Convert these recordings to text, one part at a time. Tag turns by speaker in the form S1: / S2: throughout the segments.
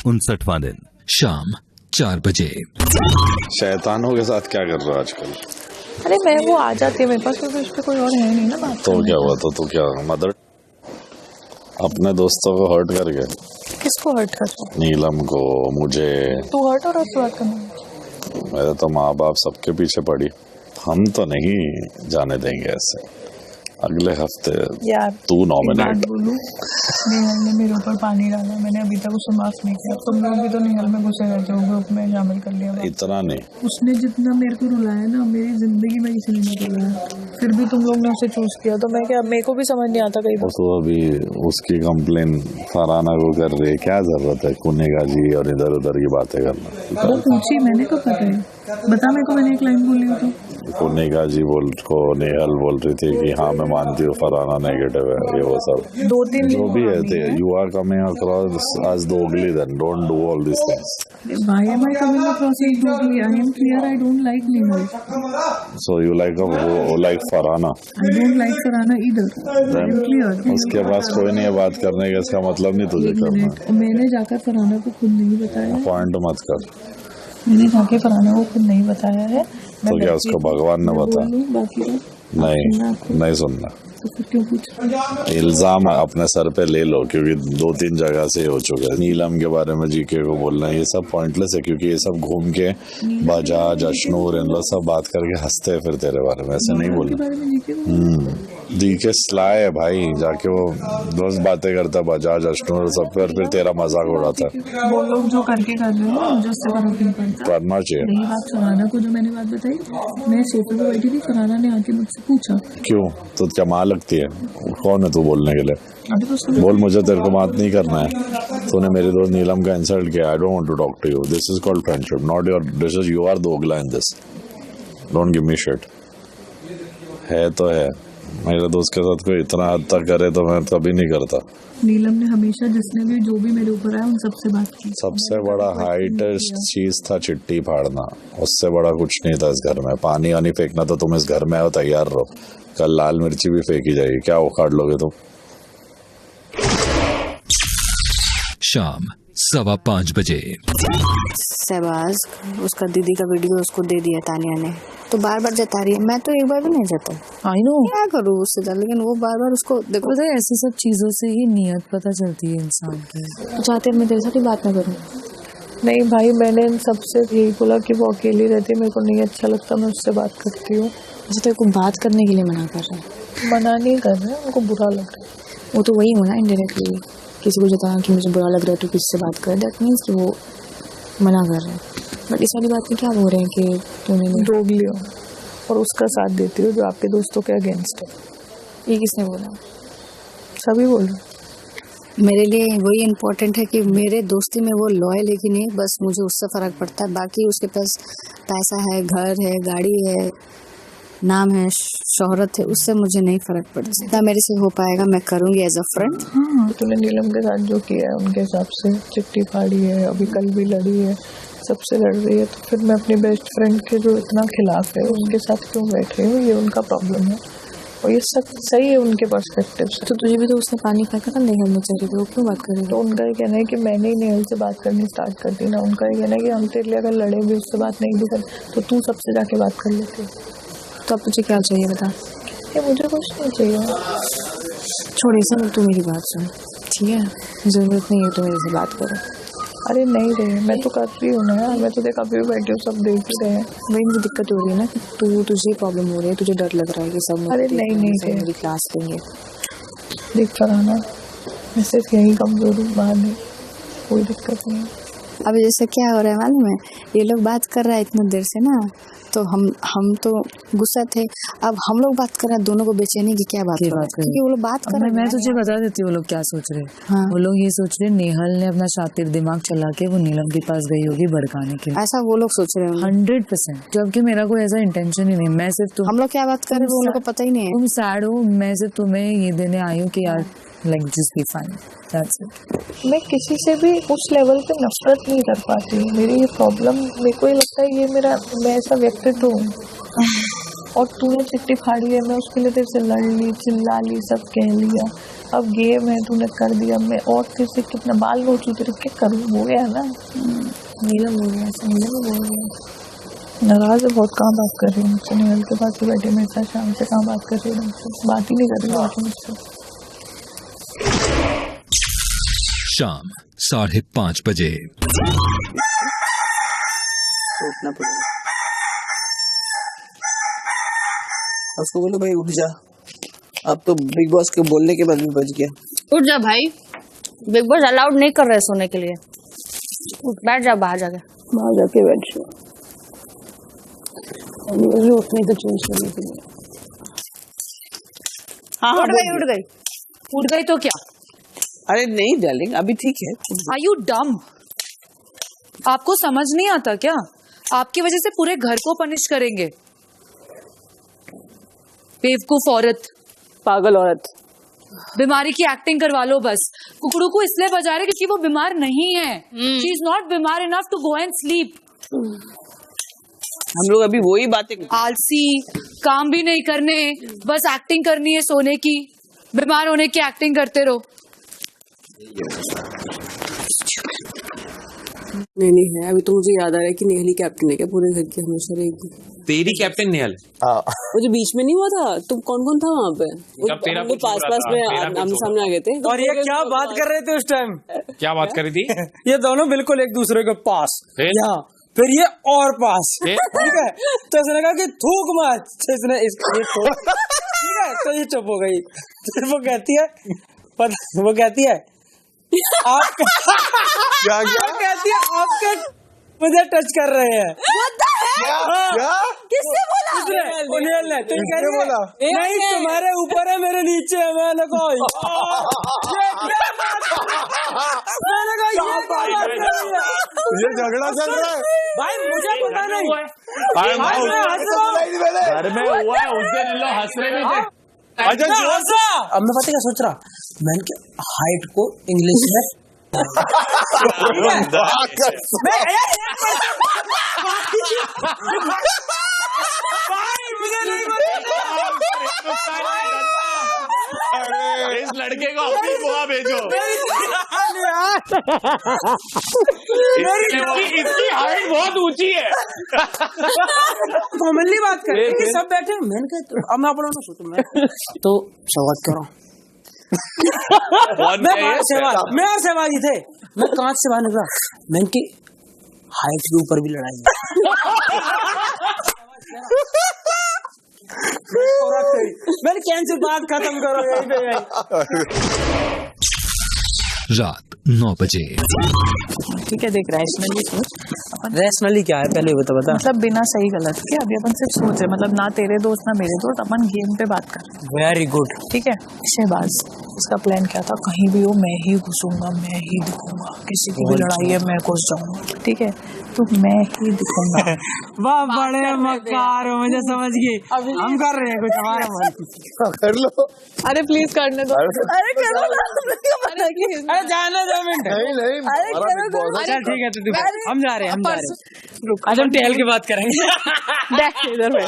S1: उनसठवां दिन शाम 4 बजे।
S2: शैतानों के साथ क्या कर रहा है आजकल?
S3: अरे मैं वो आ जाती है मेरे पास, क्योंकि उस पर कोई और है नहीं ना बात।
S2: तो क्या हुआ? तो क्या मदर अपने दोस्तों को हर्ट कर गया?
S3: किसको हर्ट कर?
S2: नीलम को, मुझे।
S3: तू हर्ट और उससे बात करना?
S2: मेरे तो माँ बाप सबके पीछे पड़ी, हम तो नहीं जाने देंगे ऐसे। अगले हफ्ते
S3: यार
S2: तू नॉमिनेट।
S3: नेहल ने मेरे ऊपर पानी डाला, मैंने अभी तक उसे माफ नहीं किया। तुम लोग भी तो नेहल में घुसे रहते हो, ग्रुप में शामिल कर लिया।
S2: इतना नहीं,
S3: उसने जितना मेरे को रुलाया ना, मेरी जिंदगी में किसी ने नहीं रुलाया। फिर भी तुम लोग ने उसे चूज किया, तो मैं क्या, मेरे को भी समझ नहीं आता कई बार।
S2: तो अभी उसकी कंप्लेन फरहाना को कर रही है, क्या जरूरत है कुनेगा जी और इधर उधर की बातें करना?
S3: वो पूछी, मैंने कब बताया? बता मेरे को, मैंने एक लाइन बोली हो तो।
S2: कुनेगा जी को नेहल बोल रही थी कि हाँ मैं मानती हूँ फरहाना नेगेटिव है, ये वो सब
S3: 2-3
S2: जो भी है थे। You are coming across as दोगली, then don't do all this things.
S3: Why am I coming across as doggly? I am clear I don't like Nehal.
S2: So you like Farhana?
S3: I don't like Farhana either. I am clear.
S2: उसके पास कोई नहीं है बात करने का, इसका मतलब नहीं तुझे करना है।
S3: मैंने जाकर फरहाना को खुद नहीं बताया।
S2: पॉइंट मत कर।
S3: मैंने जाके फरहाना को खुद नहीं बताया है।
S2: तो क्या उसको भगवान ने बताया?
S3: बाकी
S2: नहीं सुनना।
S3: तो फिर क्यों पूछ?
S2: इल्जाम अपने सर पे ले लो, क्योंकि 2-3 जगह से हो चुका है। नीलम के बारे में जीके को बोलना ये सब पॉइंटलेस है, क्योंकि ये सब घूम के बजाज, अशनूर, इन लोग सब बात करके हंसते हैं फिर तेरे बारे में। ऐसे नहीं बोलना। जीके स्लाय है भाई, जाके वो रोज बातें करता बजाज, अशनूर सब पे, और फिर तेरा मजाक उड़ाता है।
S3: वो लोग जो करके कर रहे हो, मुझे उससे फर्क नहीं पड़ता।
S2: करना चाहिए।
S3: यही बात फरहाना को जो मैंने बात बताई, मैं सोफे पे बैठी थी, फरहाना ने आके मुझसे पूछा
S2: क्यों? तो क्या माँ लगती है? कौन है तू बोलने के लिए?
S3: तो
S2: बोल, मुझे तेरे को बात नहीं करना है। तूने मेरी दोस्त नीलम का इंसल्ट किया। I don't want to talk to you. This is called friendship, not your. This is, you are दोगला in this. Don't give me shit. है तो है। मेरे दोस्त के साथ कोई इतना हद तक करे तो मैं कभी नहीं करता।
S3: नीलम ने हमेशा, जिसने भी जो भी मेरे ऊपर आया, उन सबसे बात की।
S2: सबसे बड़ा हाइटेस्ट चीज था चिट्ठी फाड़ना, उससे बड़ा कुछ नहीं था इस घर में। पानी वानी फेंकना तो तुम इस घर में आओ, तैयार रहो। कल लाल मिर्ची भी फेंकी जाएगी, क्या उखाड़ लोगे तुम?
S1: शाम 5:15 बजे।
S4: शहबाज उसका दीदी का वीडियो उसको दे दिया तानिया ने, तो बार बार जता रही है। मैं तो एक बार भी नहीं जता।
S3: आई नो
S4: क्या करूँ उससे, लेकिन वो बार बार उसको देखो।
S3: पता है, ऐसी सब चीजों से ही नियत पता चलती है इंसान की।
S4: तो चाहते मैं तेरे साथ ही बात ना करूँ?
S3: नहीं भाई, मैंने इन सबसे यही बोला कि वो अकेली रहती है, मेरे को नहीं अच्छा लगता, मैं उससे बात करती हूँ।
S4: अच्छा, तेरे को बात करने के लिए मना कर रहा है?
S3: मना नहीं कर रहे, उनको बुरा लग रहा है।
S4: वो तो वही होना इनडायरेक्टली, किसी को जताना कि मुझे बुरा लग रहा है तो किसी से बात कर, दैट मीन्स कि वो मना कर रहे हैं। बट इस वाली बात में क्या बोल रहे हैं कि तूने
S3: दोगली हो और उसका साथ देती हो जो आपके दोस्तों के अगेंस्ट है।
S4: ये किसने बोला?
S3: सभी बोल रहे।
S4: मेरे लिए वही इम्पोर्टेंट है कि मेरे दोस्ती में वो लॉयल है कि नहीं, बस मुझे उससे फ़र्क पड़ता है। बाकी उसके पास पैसा है, घर है, गाड़ी है, नाम है, शोहरत है, उससे मुझे नहीं फ़र्क पड़ता। जितना मेरे से हो पाएगा मैं करूँगी एज अ फ्रेंड।
S3: हाँ, तूने नीलम के साथ जो किया है, उनके हिसाब से चिट्ठी फाड़ी है, अभी कल भी लड़ी है, सबसे लड़ रही है, तो फिर मैं अपनी बेस्ट फ्रेंड के जो इतना खिलाफ है उनके साथ क्यों बैठ रही हूँ? ये उनका प्रॉब्लम है और ये सब सही है उनके पर्सपेक्टिव से।
S4: तो तुझे भी तो उसने पानी फेंका था नेहल में चेहरे पे, वो क्यों बात कर रही है?
S3: तो उनका ये कहना है कि मैंने ही नेहल से बात करनी स्टार्ट कर दी ना। उनका ये कहना है कि हम तेरे लिए अगर लड़े भी, उससे बात नहीं भी कर, तो तू सबसे जाके बात कर लेती है।
S4: तो अब तुझे क्या चाहिए बता?
S3: कि मुझे कुछ नहीं चाहिए।
S4: छोड़ सब, तू मेरी बात सुन, ठीक है? ज़रूरत नहीं है तो मेरे से बात करो।
S3: अरे नहीं रहे, मैं तो कर रही हूँ ना यार, मैं तो देख अभी भी बैठी हूँ, सब देख ही रहे हैं।
S4: वही मुझे दिक्कत हो रही है ना कि तुझे प्रॉब्लम हो रही है, तुझे डर लग रहा है कि सब
S3: अरे नहीं
S4: मेरी क्लास लेंगे।
S3: देख फरहाना, मैं सिर्फ यही कमजोर हूँ, बाहर नहीं, कोई दिक्कत नहीं है।
S4: अभी जैसे क्या हो रहा है मालूम है, ये लोग बात कर रहा है इतना देर से ना, तो हम तो गुस्सा थे। अब हम लोग बात कर रहे हैं, दोनों को बेचैनी की क्या बात कर रहे हैं, क्योंकि वो लोग बात कर रहे हैं।
S5: मैं तुझे बता देती हूँ वो लोग क्या सोच रहे हैं।
S4: हाँ।
S5: वो लोग ये सोच रहे हैं नेहल ने अपना शातिर दिमाग चला के वो नीलम के पास गई होगी भड़काने के लिए।
S4: ऐसा वो लोग सोच रहे हैं
S5: 100%, जबकि मेरा कोई ऐसा इंटेंशन ही नहीं। मैं सिर्फ
S4: हम लोग क्या बात कर रहे हैं वो लोग को पता ही नहीं है।
S5: तुम सैड हो, मैं सिर्फ तुम्हें ये देने आई हूँ कि यार like just be fine, that's it.
S3: मैं किसी से भी उस लेवल पे नफरत नहीं कर पाती। मेरी ये प्रॉब्लम, मेरे को ये लगता है ये मैं ऐसा व्यक्तित्व हूँ और तूने चिट्ठी फाड़ी है, मैं उसके लिए तेरे से लड़ ली, चिल्ला ली, सब कह लिया, अब गेम है, तूने कर दिया, मैं और तेरे से कितना बाल नोचू, तेरे क्या करूँ, हो गया ना।
S4: नीलम हो गया, नीलम हो गया।
S3: नाराज है बहुत, कहाँ बात कर रही हूँ मुझसे, निकल के पास ही बैठे मेरे साथ, शाम से कहाँ बात कर रही हूँ मुझसे, बात ही नहीं कर रही बाकी मुझसे।
S1: शाम 5:30 बजे।
S6: उठना पड़ेगा। उसको बोलो भाई उठ जा, अब तो बिग बॉस के बोलने के बाद भी बच गया।
S4: उठ जा भाई, बिग बॉस अलाउड नहीं कर रहे सोने के लिए। उठ, बैठ जा बाहर जाके,
S3: बाहर जाके बैठ जाओ,
S4: उठने तो चाहिए सोने के लिए।
S6: हाँ
S4: उठ गई तो क्या?
S6: अरे नहीं डार्लिंग, अभी ठीक है।
S5: Are you dumb? आपको समझ नहीं आता क्या? आपकी वजह से पूरे घर को पनिश करेंगे। बेवकूफ औरत,
S4: पागल औरत।
S5: बीमारी की एक्टिंग करवा लो बस। कुकड़ू को इसलिए बजा रहे क्योंकि वो बीमार नहीं है। शी इज नॉट बीमार enough to go and sleep.
S6: हम लोग अभी वही बातें
S5: आलसी, काम भी नहीं करने, बस एक्टिंग करनी है सोने की, बीमार होने की एक्टिंग करते रहो।
S7: नहीं है। अभी तो मुझे याद आ रहा है कि नेहली कैप्टन है क्या पूरे घर की, हमेशा रहेगी।
S8: तेरी कैप्टन नेहल।
S7: वो जो बीच में नहीं हुआ था, तुम कौन कौन था वहाँ पे? हम लोग पास में आमने सामने आ गए थे।
S9: और ये क्या बात कर रहे थे उस टाइम?
S8: क्या बात करी थी?
S9: ये दोनों बिल्कुल एक दूसरे के पास, यहाँ फिर ये और पास, ठीक है। तो इसने कहा कि थूक मत, तो इसने ठीक है, तो ये चुप हो गई। फिर वो कहती है आप क्या कहती है, आपके मुझे टच कर रहे हैं।
S7: किससे बोला?
S9: उन्हें ने तो बोला नहीं, तुम्हारे ऊपर है मेरे नीचे है। मैंने कहा
S2: ये झगड़ा चल रहा है
S9: भाई, मुझे पता नहीं।
S8: घर में हुआ है, उस दिन लोग हंस रहे थे।
S9: अब मैं पता क्या सोच रहा, मैंने क्या हाइट को इंग्लिश में
S8: इस लड़के को अपनी बुआ भेजो। इसकी हाइट बहुत ऊंची है।
S9: कॉमनली बात कर रहे हैं, सब बैठे हैं। मैंने कहा अब मैं अपना सोचूं, मैं तो स्वागत कर रहा हूँ। मैं और सहवागी थे, मैं कांच से बाहर निकला, मैंने की हाइट के ऊपर भी लड़ाई है। मैंने कैंसिल, बात खत्म करो यहीं पे।
S1: रात 9 बजे।
S3: ठीक है, देख रैशनली सोच,
S9: रैशनली क्या है पहले बता।
S3: मतलब बिना सही गलत के अभी अपन सिर्फ सोच रहे, मतलब ना तेरे दोस्त ना मेरे दोस्त, अपन गेम पे बात कर रहे हैं।
S9: Very good.
S3: ठीक है, शहबाज इसका प्लान क्या था, कहीं भी हो मैं ही घुसूंगा, मैं ही दिखूंगा, किसी की भी लड़ाई है मैं घुस जाऊंगा, ठीक है, तो मैं ही दिखूंगा।
S9: वाह बड़े मक्कार हो, मुझे समझ गई। हम कर रहे हैं कुछ हमारा मन।
S2: कर लो।
S3: अरे प्लीज करने दो, अरे करो ना,
S9: अरे जाना 2 मिनट।
S2: नहीं
S3: अरे करो,
S9: चल ठीक है, तो हम जा रहे हैं। आज हम टहल के बात करेंगे।
S3: इधर बैठ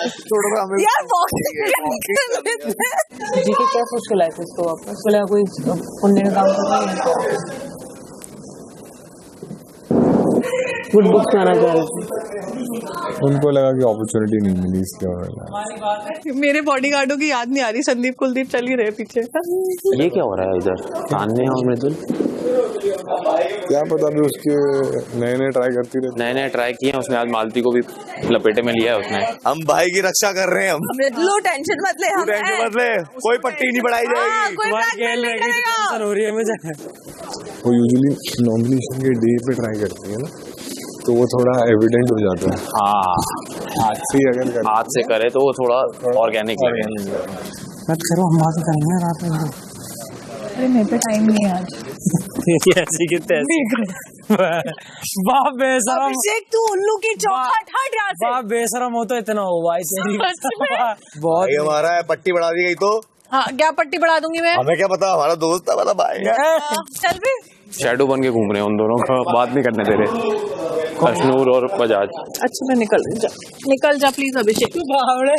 S3: यार, जी के क्या सोच के लाए थे इसको वापस? बोला कोई पुण्य का काम कर रहा है, गुड बुक्स लाना चाह रहे थे।
S10: उनको लगा कि अपॉर्चुनिटी नहीं मिली इसलिए।
S3: मेरे बॉडीगार्डों की याद नहीं आ रही, संदीप कुलदीप चल ही रहे पीछे।
S8: ये क्या हो रहा है इधर? तान्या और मृदुल
S10: क्या पता, भी उसके नए ट्राई करती रहती।
S8: नए ट्राई किए हैं उसने, आज मालती को भी लपेटे में लिया है उसने।
S2: हम भाई की रक्षा कर रहे हैं। हम
S3: मृदुल टेंशन मत ले, हम
S2: टेंशन मत ले, कोई पट्टी नहीं बढ़ाई जाएगी।
S9: टेंशन हो रही है मुझे।
S10: वो यूजुअली नॉमिनेशन के डे पे ट्राई करती है ना, तो वो थोड़ा एविडेंट हो जाता है।
S8: हाँ, हाथ से करे तो वो थोड़ा ऑर्गेनिक लगे।
S9: मत करो, हम बात करेंगे रात में।
S3: अरे मेरे पे टाइम नहीं है आज।
S9: ऐसी कितने बाप बेशरम,
S3: अभिषेक तू उल्लू की चौखट, हट यहाँ से।
S9: बाप बेशरम हो तो इतना हो भाई। बहुत
S2: हमारा है, पट्टी बढ़ा दी गई तो
S3: हाँ, क्या पट्टी बढ़ा दूंगी मैं?
S2: हमें क्या पता, हमारा दोस्त है, वाला भाई है।
S3: चल भी।
S8: शैडो बन के घूम रहे हैं, उन दोनों का बात नहीं करने दे रहे, अशनूर और बजाज।
S3: अच्छा मैं निकल जा प्लीज अभिषेक।
S9: बावड़े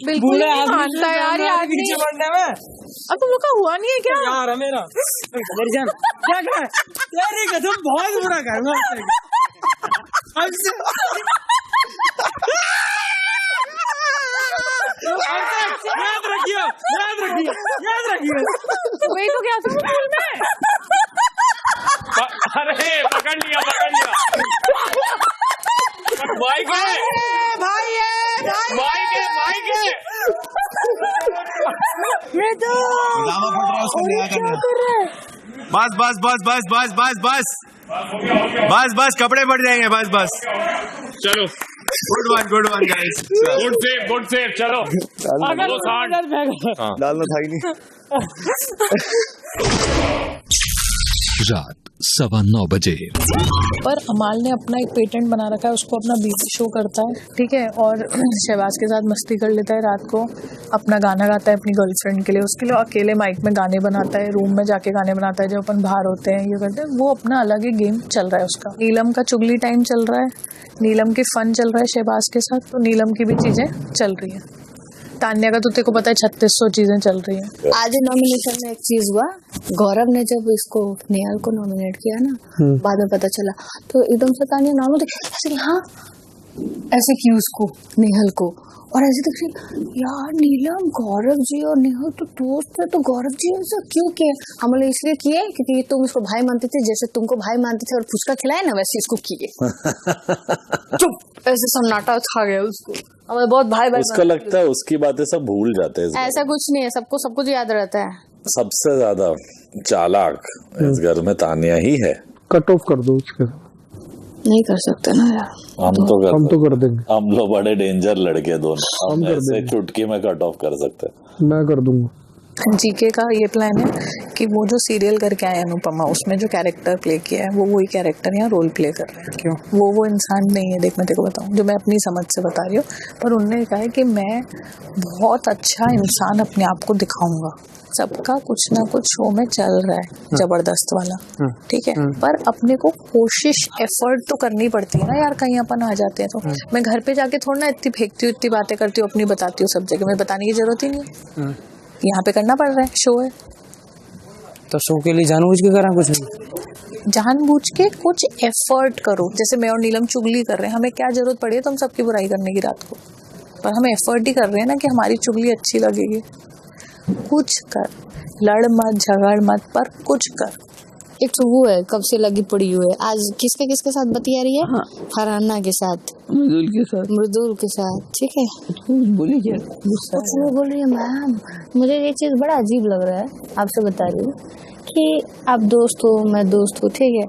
S3: बिल्कुल नहीं मानता यार ये आदमी।
S9: पीछे पड़ने में
S3: अब तुम लोग का हुआ नहीं है क्या?
S9: यार है मेरा मेरी जान क्या कर तेरी कसम बहुत बुरा करूंगा हमसे। याद रखियो याद रखियो याद रखियो।
S3: वही तो क्या था स्कूल में।
S8: अरे पकड़ लिया माइक है
S3: भाई है
S8: माइक है
S3: मृदु
S11: बस बस बस बस बस बस बस बस बस कपड़े फट जाएंगे बस बस।
S8: चलो
S11: good one guys.
S8: Good save चलो।
S11: डालना था ही नहीं।
S1: रात 9:15 बजे।
S3: पर अमाल ने अपना एक पेटेंट बना रखा है, उसको अपना बीवी शो करता है, ठीक है, और शहबाज के साथ मस्ती कर लेता है रात को, अपना गाना गाता है अपनी गर्लफ्रेंड के लिए, उसके लिए अकेले माइक में गाने बनाता है, रूम में जाके गाने बनाता है, जब अपन बाहर होते हैं ये करते हैं, वो अपना अलग ही गेम चल रहा है उसका। नीलम का चुगली टाइम चल रहा है, नीलम की फन चल रहा है शहबाज के साथ, तो नीलम की भी चीजें चल रही है। तान्या का तो तेरे को पता है 3600 चीजें चल रही हैं।
S4: आज नॉमिनेशन में एक चीज हुआ, गौरव ने जब इसको नेहल को नॉमिनेट किया ना, बाद में पता चला तो एकदम से तान्या नाम ऐसे हाँ ऐसे की उसको नेहल को, और ऐसे देख यार नीलम गौरव जी और नेहल तो दोस्त है, तो गौरव जी ऐसा क्यों किए? हम लोग इसलिए किए क्योंकि तुम इसको भाई मानते थे, जैसे तुमको भाई मानते थे और फुचका खिलाए ना वैसे इसको किए। चुप, ऐसे सन्नाटा छा गया उसको, हमें बहुत भाई भाई
S2: उसको लगता है उसकी बातें सब भूल जाते हैं।
S4: ऐसा कुछ नहीं है, सबको सब कुछ याद रहता है।
S2: सबसे ज्यादा चालाक इस घर में तानिया ही है।
S10: कट ऑफ कर दो उसके।
S4: नहीं कर सकते ना यार,
S2: हम तो
S10: कर देंगे।
S2: हम लोग बड़े डेंजर लड़के दोनों, हम ऐसे चुटकी में कट ऑफ कर सकते हैं।
S10: मैं कर दूंगा।
S3: जीके का ये प्लान है कि वो जो सीरियल करके आए अनुपमा, उसमें जो कैरेक्टर प्ले किया है वो वही कैरेक्टर यहाँ रोल प्ले कर रहे हैं।
S10: क्यों? वो
S3: इंसान नहीं है। देख मैं तेरे को बताऊँ, जो मैं अपनी समझ से बता रही हूँ, पर उन्होंने कहा है कि मैं बहुत अच्छा इंसान अपने आप को दिखाऊंगा। सबका कुछ ना कुछ शो में चल रहा है, जबरदस्त वाला, ठीक है, पर अपने को कोशिश एफर्ट तो करनी पड़ती है ना यार, कहीं अपन आ जाते हैं तो। मैं घर पे जाके थोड़ा ना इतनी फेंकती हूँ, इतनी बातें करती हूँ, अपनी बताती हूँ सब जगह, मैं बताने की जरूरत ही नहीं है। यहाँ पे करना पड़ रहा है, शो है
S9: तो शो के लिए जानबूझ के करा कुछ नहीं,
S3: जानबूझ के कुछ एफर्ट करो। जैसे मैं और नीलम चुगली कर रहे हैं, हमें क्या जरूरत पड़ी है तो हम सबकी बुराई करने की रात को, पर हम एफर्ट ही कर रहे हैं ना कि हमारी चुगली अच्छी लगेगी। कुछ कर, लड़ मत झगड़ मत, पर कुछ कर।
S4: एक तो वो है कब से लगी पड़ी हुई है, आज किसके साथ बतिया रही है? हाँ। फरहाना के साथ, मृदुल के साथ, ठीक है।
S9: बोली क्या?
S4: कुछ नहीं बोल रही है मैम, मुझे ये चीज बड़ा अजीब लग रहा है, आपसे बता रही हूँ कि आप दोस्त हो, मैं दोस्त हूँ, ठीक है,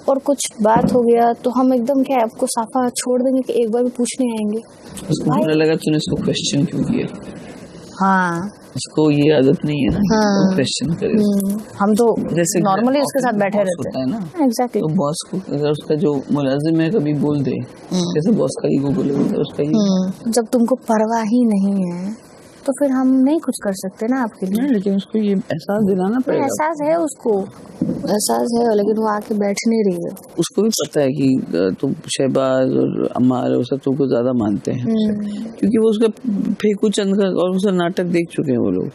S4: और कुछ बात हो गया तो हम एकदम क्या आपको साफा छोड़ देंगे कि एक बार भी पूछने आएंगे?
S6: उसको बुरा लगा तूने उसको क्वेश्चन क्यों किया?
S4: हाँ,
S6: उसको ये आदत नहीं है ना,
S4: हाँ,
S6: क्वेश्चन करे।
S4: हम तो
S6: जैसे
S4: नॉर्मली उसके साथ बैठे रहते
S6: हैं ना,
S4: एग्जैक्टली।
S6: तो बॉस को अगर उसका जो मुलाजिम है कभी बोल दे, जैसे बॉस का ईगो बोले, उसका
S4: जब तुमको परवाह ही नहीं है तो फिर हम नहीं कुछ कर सकते ना आपके लिए।
S6: लेकिन उसको ये एहसास दिलाना पड़ेगा।
S4: एहसास है उसको, एहसास है, लेकिन वो आके बैठ नहीं रही है।
S6: उसको भी पता है कि तुम शहबाज और अम्मार और सब तुमको ज्यादा मानते हैं, क्योंकि वो उसका फेंकू चंद का और उसका नाटक देख चुके हैं वो लोग।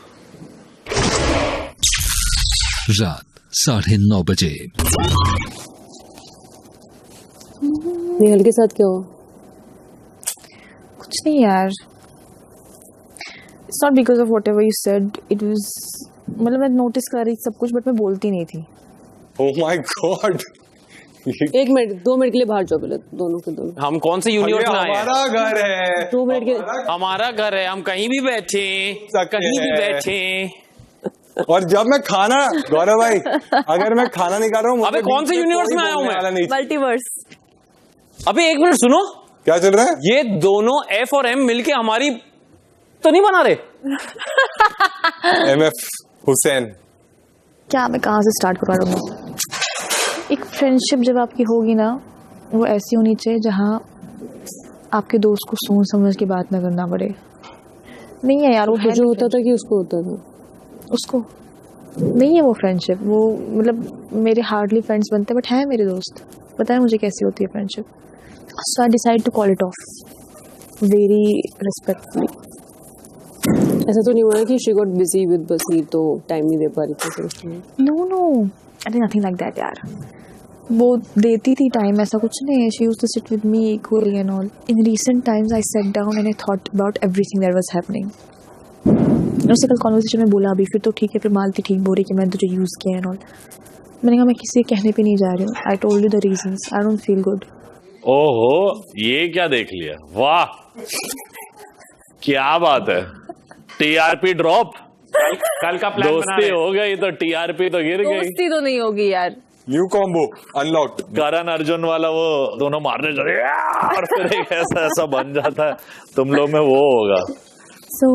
S1: रात 9:30 बजे।
S7: नेहल के साथ क्या हुआ?
S12: कुछ नहीं यार, It's not because of whatever you said. It was, मतलब मैं नोटिस कर रही सब कुछ, बट मैं बोलती नहीं थी।
S10: Oh my God!
S7: 1 minute 2 minute के लिए बाहर जाओ पहले, दोनों के दोनों।
S8: हम कौन से यूनिवर्स में आए हैं?
S10: हमारा घर है।
S7: 2 मिनट के
S8: हमारा घर है, हम कहीं भी बैठे, कहीं भी बैठे।
S10: और जब मैं खाना, गौरव भाई, अगर मैं खाना नहीं खा रहा हूँ,
S8: अबे कौन से यूनिवर्स में आया हूँ मैं?
S12: मल्टीवर्स।
S8: अबे 1 मिनट सुनो,
S10: क्या चल रहा है?
S8: ये दोनों F और M मिलके हमारी तो नहीं बना रहे?
S10: MF हुसैन।
S12: क्या मैं कहाँ से स्टार्ट करवा रहा हूँ? एक फ्रेंडशिप जब आपकी होगी ना, वो ऐसी होनी चाहिए जहाँ आपके दोस्त को सोच समझ के बात ना करना पड़े। नहीं है यार, वो
S7: जो होता था कि उसको होता था,
S12: उसको नहीं है वो फ्रेंडशिप। वो मतलब मेरे हार्डली फ्रेंड्स बनते, बट है मेरे दोस्त, पता है मुझे कैसी होती है friendship. So I decide to call it off very respectfully.
S7: ऐसा तो नहीं हुआ कि she got busy with बसीर तो टाइम नहीं दे पा रही थी उसको?
S12: No, I did nothing like that यार. वो देती थी टाइम, ऐसा कुछ नहीं है. She used to sit with me equally and all. In recent times I sat down and I thought about everything that was happening. उससे कल कॉन्वर्सेशन में बोला अभी फिर तो ठीक है, फिर मालती ठीक बोल रही कि मैंने तुझे यूज़ किया एंड ऑल. मैंने कहा मैं किसी के कहने पे नहीं जा रही हूँ. I told you the reasons. I don't feel good.
S8: ओहो, ये क्या देख लिया, वाह क्या बात है. TRP drop.
S13: कल का प्लान
S8: दोस्ती हो गई तो टीआरपी तो गिर गई.
S12: दोस्ती तो नहीं होगी यार.
S10: New combo unlocked.
S8: Karan Arjun वाला वो दोनों मारने चले और फिर एक ऐसा बन जाता है. तुम लोग में वो होगा.
S12: So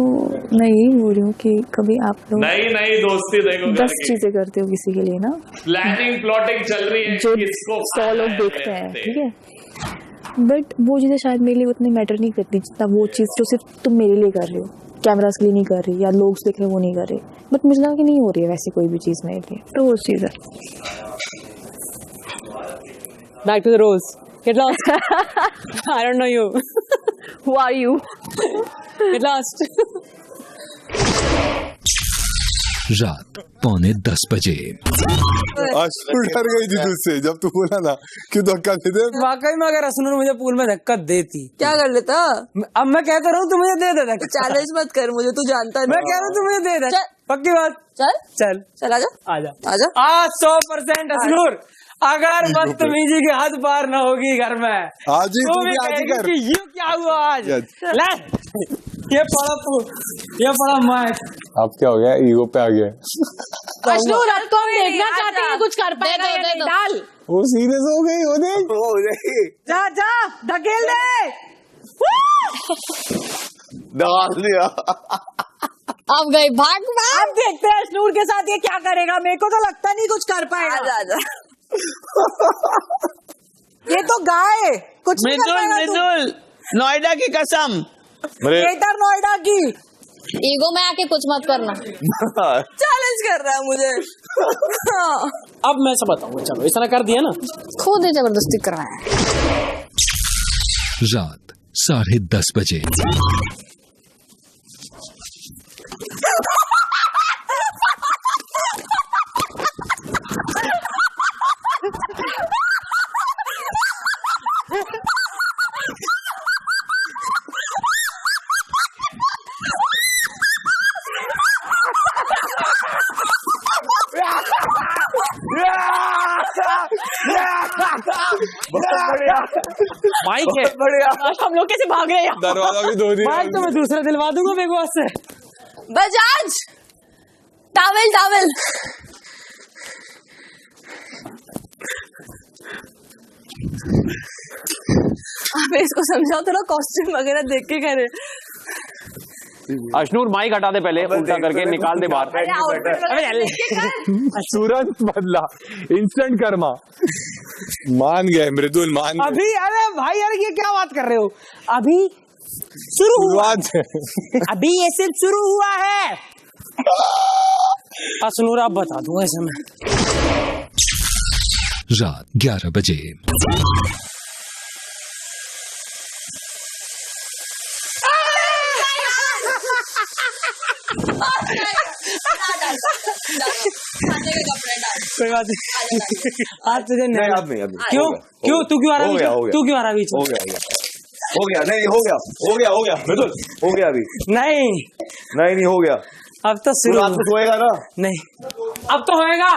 S12: मैं यही बोल रही हूँ कि कभी आप लोग
S8: नहीं दोस्ती देखो
S12: 10 चीजें करते हो किसी के लिए ना,
S8: प्लानिंग प्लॉटिंग चल रही है
S12: जो
S8: किसको
S12: 100 लोग देखते हैं, ठीक है. बट वो चीजें शायद मेरे लिए उतनी मैटर नहीं करती जितना वो चीज जो सिर्फ तुम मेरे लिए कर रहे हो, कैमरास के लिए नहीं कर रही या लोग देख रहे हो वो नहीं कर रहे. बट मुझे लगा कि नहीं हो रही है वैसी कोई भी चीज मेरे लिए, तो वो चीज है.
S7: Back to the roles. Get lost. I don't know you.
S12: Who are you?
S7: Get lost.
S1: रात 9:45 बजे.
S10: अश्नूर डर गई थी तुझसे जब तू बोला ना क्यों धक्का दे दे.
S9: वाकई में अगर अश्नूर मुझे पूल में धक्का देती
S3: क्या कर लेता?
S9: अब मैं कहता रहूँ तू मुझे दे दे धक्का.
S3: चैलेंज मत कर मुझे, तू जानता है.
S9: मैं कह रहा हूँ तू मुझे दे दे. पक्की बात.
S3: चल
S9: चल आजा. आज 100% अश्नूर अगर बदतमीजी की हद पार न होगी घर में
S10: आज ही
S9: तो
S10: तू
S9: भी
S10: भी आज ही
S9: कहेगी
S10: कर.
S9: कि ये क्या हुआ आज. ले ये पड़ा मैं.
S10: अब क्या हो गया, ईगो पे आ गया.
S5: अश्नूर अब तो हम देखना चाहते हैं कुछ कर पाएगा या नहीं. डाल.
S10: वो सीरियस हो गई. हो गई.
S9: जा धकेल दे.
S8: डाल दिया.
S5: अब गई भाग.
S9: अब देखते हैं अश्नूर के साथ ये क्या करेगा. मेरे को तो लगता नहीं कुछ कर पाएगा.
S3: आजा.
S9: ये तो गाय कुछ नहीं कर पाएगा.
S6: मिजुल नोएडा की कसम.
S9: ग्रेटर नोएडा की.
S5: ईगो में आके कुछ मत करना.
S3: चैलेंज कर रहा है मुझे.
S9: अब मैं सब बताऊंगा. चलो इस तरह कर दिया ना,
S5: खुद ही जबरदस्ती कराया.
S1: रात 10:30 बजे.
S9: माइक है बढ़िया. हम लोग कैसे भाग रहे हैं.
S10: दरवाजा भी धो दिया.
S9: माइक तो मैं दूसरा दिलवा दूंगा मेरे को से.
S3: बजाज टावल. आप इसको समझाओ थोड़ा, कॉस्ट्यूम वगैरह देख के करे.
S8: अश्नूर माइक हटा दे पहले, उल्टा करके निकाल दे बाहर.
S10: तुरंत बदला. इंस्टेंट कर्मा. मान गए मृदुल, मान गए.
S9: अभी अरे भाई यार ये क्या बात कर रहे हो. अभी शुरुआत है. अभी ये सिर्फ शुरू हुआ है. अश्नूर आप बता दो ऐसे में.
S1: रात 11 बजे.
S9: कोई बात नहीं. आज तुझे नहीं. क्यों तू क्यों आ रहा है. तू क्यों आ रहा है बीच में.
S11: हो गया नहीं हो गया मृदुल हो गया. अभी
S9: नहीं
S11: हो गया.
S9: अब तो शुरू
S11: होएगा ना.
S9: नहीं अब तो होएगा.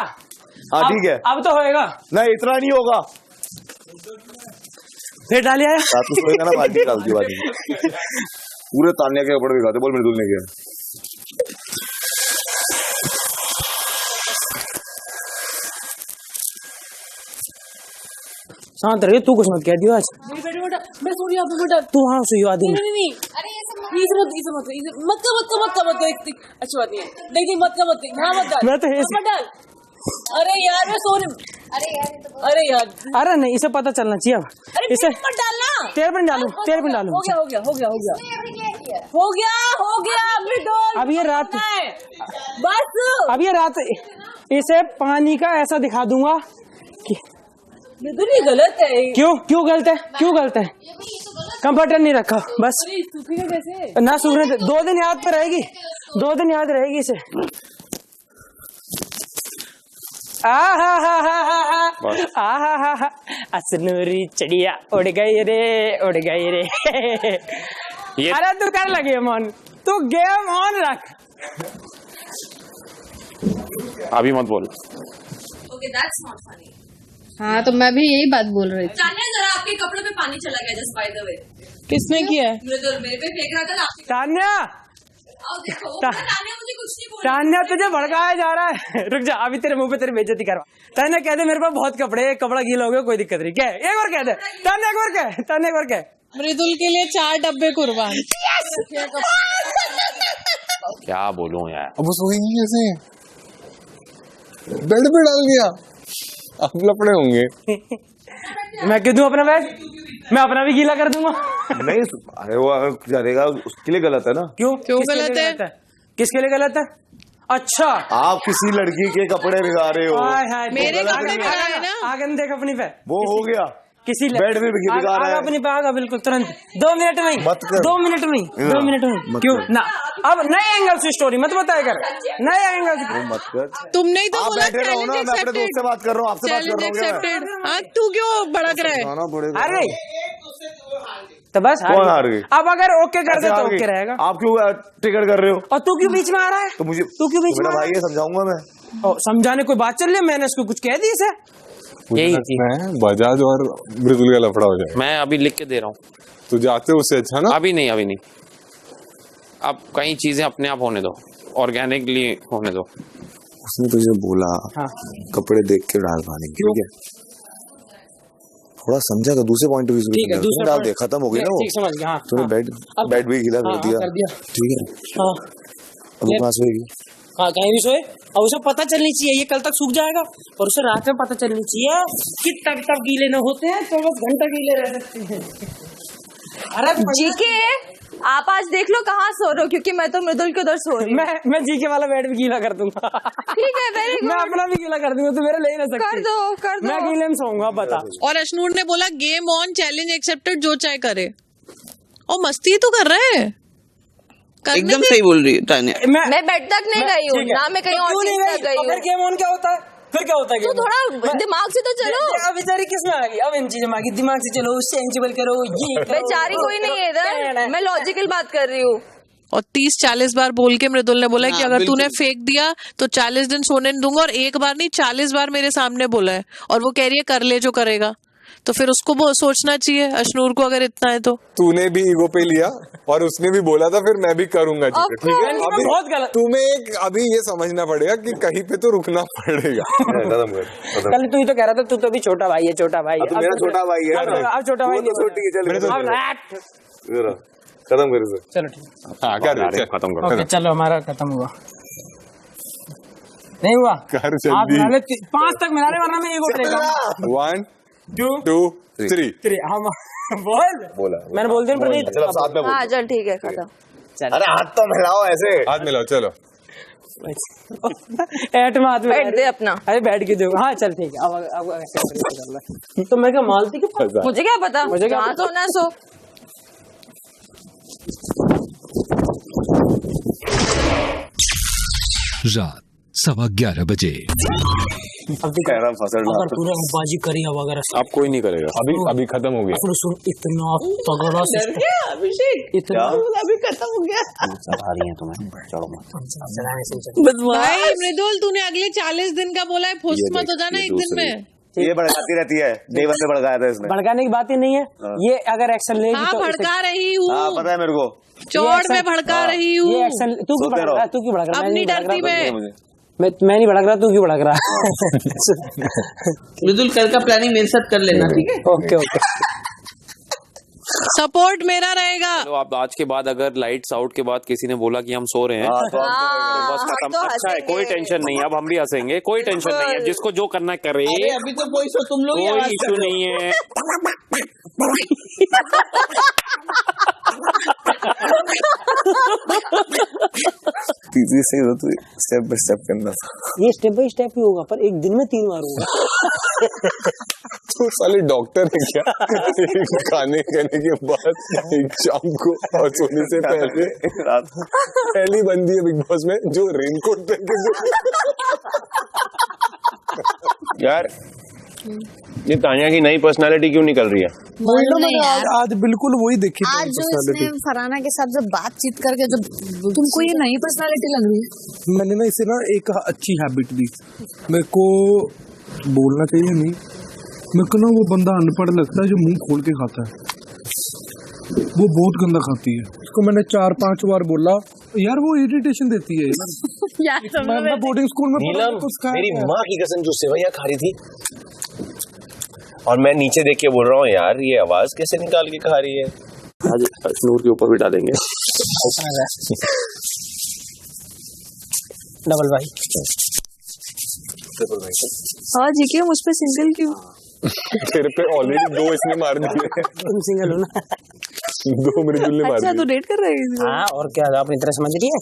S11: हाँ ठीक है
S9: अब तो होएगा.
S11: नहीं इतना नहीं होगा.
S9: फिर डालिए
S11: रात में सोएगा ना, बाल्टी डाल दी. बाल्टी पूरे तान्या के कपड़े दिखाते. बोल मृदुल ने किया.
S9: शांत रहिए. तू कुछ मत कह दियो आज.
S5: मैं सो रही हूँ.
S9: तू वहाँ से आदि
S5: नहीं. अरे मत अच्छी बात नहीं है. नहीं मत
S9: मैं तो
S5: डाल. अरे यार मैं सो रही हूँ. अरे यार
S9: अरे नहीं, इसे पता चलना चाहिए. अब इसे
S5: मत डालना.
S9: तेरे पे डालू.
S5: हो गया.
S9: अब ये रात
S5: बस.
S9: अब ये रात इसे पानी का ऐसा दिखा दूंगा कि
S5: ये गलत है.
S9: क्यों गलत है. कंफर्टर नहीं रखा बस.
S5: सूखेगा कैसे.
S9: ना सूखने 2 दिन याद पे रहेगी. 2 दिन याद रहेगी इसे। असनूरी चिड़िया उड़ गई रे, उड़ गई रे। अरे तू कर लगे मन, तू गेम ऑन रख।
S8: अभी मत बोल।
S13: Okay, that's not funny.
S14: हाँ तो मैं भी यही बात बोल रही थी।
S13: तान्या जरा आपके कपड़ों पे पानी चला गया जस्ट बाय द वे।
S14: किसने किया?
S13: मेरे पे फेंक रहा था आपके।
S9: तान्या,
S13: आओ देखो, तान्या मुझे कुछ नहीं बोल।
S9: तान्या तुझे भड़काया जा रहा है। रुक जा, अभी तेरे मुंह पे तेरी बेइज्जती करवा। तान्या कह दे मेरे पास बहुत कपड़े, कपड़ा गीला हो गया, कोई दिक्कत नहीं। क्या एक बार कह दे तान्या, एक बार कह, तान्या एक बार कह।
S14: मृदुल के लिए 4 डब्बे कुर्बान।
S8: क्या बोलूं यार।
S10: अब वो सोएंगी कैसे? बेड पे डाल दिया, अब लपड़े होंगे।
S9: मैं क्यों दूं अपना बेड? मैं अपना भी गीला कर दूंगा।
S11: नहीं, अरे वो अगर करेगा उसके लिए गलत है ना।
S9: क्यों
S14: गलत है?
S9: किसके लिए गलत है? अच्छा,
S11: आप किसी लड़की के कपड़े भिगा रहे हो।
S14: मेरे कपड़े भिगाए ना।
S9: आगे देख अपनी पे,
S11: वो हो गया
S9: किसी
S11: बेड में भिगा रहा है
S9: अपनी पे। आगा बिल्कुल तुरंत 2 मिनट में,
S11: मत कर।
S9: 2 मिनट में, 2 मिनट में। क्यों ना? अब नए एंगल से स्टोरी मत बताया कर, नए एंगल से
S11: मत कर।
S14: तुमने ही तो
S11: आप
S14: बोला
S11: बैठे रहो ना, मैं अपने दोस्त से बात कर रहा हूँ, आपसे बात कर रहा हूँ।
S14: हाँ तू क्यों भड़क रहा है?
S9: अरे तो बस
S11: कौन हार गई?
S9: अब अगर ओके कर दे तो ओके रहेगा।
S11: आप क्यों टिकट कर रहे हो?
S9: और तू क्यों बीच में आ रहा है?
S11: तो मुझे
S9: तू क्यों बीच में?
S11: भाई ये समझाऊंगा मैं।
S9: समझाने कोई बात चल रही है, मैंने इसको कुछ कह दी इसे।
S10: बजाज और मृदुल का लफड़ा हो जाए।
S8: मैं अभी लिख के दे रहा हूँ।
S10: तो जाते उससे अच्छा ना।
S8: अभी नहीं, अभी नहीं। अब कई चीजें अपने आप होने दो, ऑर्गेनिकली होने दो।
S11: उसने तुझे बोला कपड़े देख के डाल पानी, ठीक है? थोड़ा समझा कर, दूसरे पॉइंट ऑफ व्यू से डाल दे, खत्म हो गई ना वो।
S9: समझ गया।
S11: तूने बेड भी गीला कर दिया, ठीक है? अब कहाँ सोएगी?
S9: हाँ कहीं भी सोए, और उसे पता चलनी चाहिए ये कल तक सूख जाएगा, और उसे रात में पता चलनी चाहिए कि तब गीले न होते हैं, 24 घंटे गीले रह सकते हैं। अरे
S15: जीके, आप आज देख लो कहाँ सो रहे हो, क्योंकि मैं तो मृदुल के उधर सो रही हूँ।
S9: मैं जीके वाला बेड भी गीला कर दूंगा।
S15: ठीक है, वेरी गुड।
S9: मैं अपना भी गीला कर दूंगा, तो मेरे ले ही ना सकती।
S15: कर दो।
S9: मैं गीले में सोऊंगा, बता।
S14: और अशनूर ने बोला गेम ऑन, चैलेंज एक्सेप्टेड, जो चाहे करे। और मस्ती तो कर रहे हैं,
S6: एकदम सही बोल रही है तान्या।
S15: मैं बेड तक नहीं गई हूँ ना, मैं कहीं और चीज तक गई हूँ।
S9: फिर गेम ऑन क्या होता है? फिर क्या होता है?
S15: तो थोड़ा दिमाग से तो चलो।
S9: अब बेचारी किसमें आ गई? अब इन चीजों में आ गई, दिमाग से चलो, सेंसिबल करो, ये
S15: बेचारी कोई नहीं है इधर, मैं लॉजिकल बात कर रही हूँ।
S14: और 30-40 बार बोल के मृदुल ने बोला कि अगर तूने फेंक दिया तो 40 दिन सोने नहीं दूंगा, और एक बार नहीं 40 बार मेरे सामने बोला है, और वो कह रही है कर ले जो करेगा। तो फिर उसको सोचना चाहिए अशनूर को, अगर इतना है तो।
S10: तूने भी ईगो पे लिया और उसने भी बोला था, फिर मैं भी करूंगा, ठीक है? अभी
S9: बहुत गलत।
S10: तुम्हें अभी ये समझना पड़ेगा कि कहीं पे तो रुकना पड़ेगा।
S9: कल तू ही तो कह रहा था, तू तो भी छोटा भाई है, छोटा भाई है।
S11: मेरा छोटा भाई है,
S9: अब छोटा भाई
S11: छोटी है, चल खत्म कर इसे।
S9: चलो ठीक
S10: हाँ कर,
S8: खत्म करो।
S9: चलो हमारा खत्म हुआ, नहीं हुआ?
S10: कर जल्दी।
S9: 5 तक मिला रहे, वरना मैं ईगो ट्रेगा।
S10: 1 2 3
S9: हम बोला मैंने बोल दिया प्रदीप।
S11: चलो साथ में बोल।
S15: हाँ चल ठीक है, खत्म।
S11: अरे हाथ तो मिलाओ, ऐसे
S10: हाथ मिलाओ, चलो।
S9: एट में हाथ
S15: बैठ दे अपना।
S9: अरे बैठ के दो। हाँ चल ठीक है। अब तो मैं क्या मालती के,
S15: मुझे क्या पता,
S9: मुझे क्या
S15: सोना सो।
S1: रात 11:15 बजे।
S9: अब अगर तूने बाजी करी, अब अगर
S8: अब कोई नहीं करेगा।
S10: अभी खत्म हो गया।
S9: सुन, इतना तगड़ा
S7: अभिषेक,
S9: इतना
S7: अभी खत्म हो गया।
S8: आ रही है तुम्हें, चलो
S14: भाई मृदुल, तूने अगले 40 दिन का बोला है, फुस मत हो जाना एक दिन में।
S11: ये भड़काती रहती है, देवर से भड़काया था इसमें।
S9: भड़काने की बात ही नहीं है, ये अगर एक्शन लेगी
S14: हाँ
S9: तो
S14: भड़का रही हूँ,
S11: पता है मेरे को,
S14: चौड़ में भड़का रही हूँ।
S9: ये एक्शन तू क्यों भड़क रहा है? तू क्यों भड़क रहा है?
S14: अपनी डरती
S9: मैं नहीं भड़क रहा, तू क्यों भड़क रहा है?
S6: मृदुल कल का प्लानिंग मेरे साथ कर लेना, ठीक है?
S9: ओके।
S14: सपोर्ट मेरा रहेगा।
S8: तो आप आज के बाद अगर लाइट्स आउट के बाद किसी ने बोला कि हम सो रहे हैं, तो बस खत्म।
S15: तो
S8: अच्छा है, कोई टेंशन नहीं है, अब हम भी हंसेंगे, कोई टेंशन नहीं है, जिसको जो करना है करे।
S6: अभी तो कोई सो, तुम लोग
S8: कोई इशू नहीं है।
S10: तीसरी सही हो तो स्टेप बाय स्टेप करना था।
S9: ये स्टेप बाय स्टेप ही होगा, पर एक दिन में 3 बार होगा।
S10: तो साले डॉक्टर है क्या? खाने खाने के बाद, एक शाम को और सोने से पहले, रात पहली बंदी है बिग बॉस में जो रेनकोट पहन के
S11: यार ये तानिया की नई पर्सनालिटी क्यों निकल रही है?
S9: आज बिल्कुल वही देखी
S4: आज जो इसने फरहाना के साथ जो बातचीत करके जो
S5: तुमको ये नई पर्सनालिटी लग रही है।
S9: मैंने ना इसे ना एक अच्छी हैबिट दी, मेरे को बोलना चाहिए नहीं, मेरे को ना वो बंदा अनपढ़ लगता है जो मुंह खोल के खाता है, वो बहुत गंदा खाती है। उसको मैंने 4-5 बार बोला, यार वो इरिटेशन देती है यार। मैं बोर्डिंग स्कूल में
S11: नीलम, मेरी माँ की कसम जो सेवैयां खा रही थी और मैं नीचे देख के बोल रहा हूँ यार ये आवाज कैसे निकाल के खा रही है।
S10: आज नूर के ऊपर भी डालेंगे।
S9: डबल भाई
S12: हाँ जी क्यों मुझ पे सिंगल क्यों?
S10: तेरे पे ऑलरेडी 2 इसने मार दिए।
S9: तुम सिंगल हो ना?
S10: 2 मृदुल ने मार
S12: अच्छा
S10: दिए।
S12: तो डेट कर रही है?
S9: हाँ और क्या, अपनी तरह समझ रही है।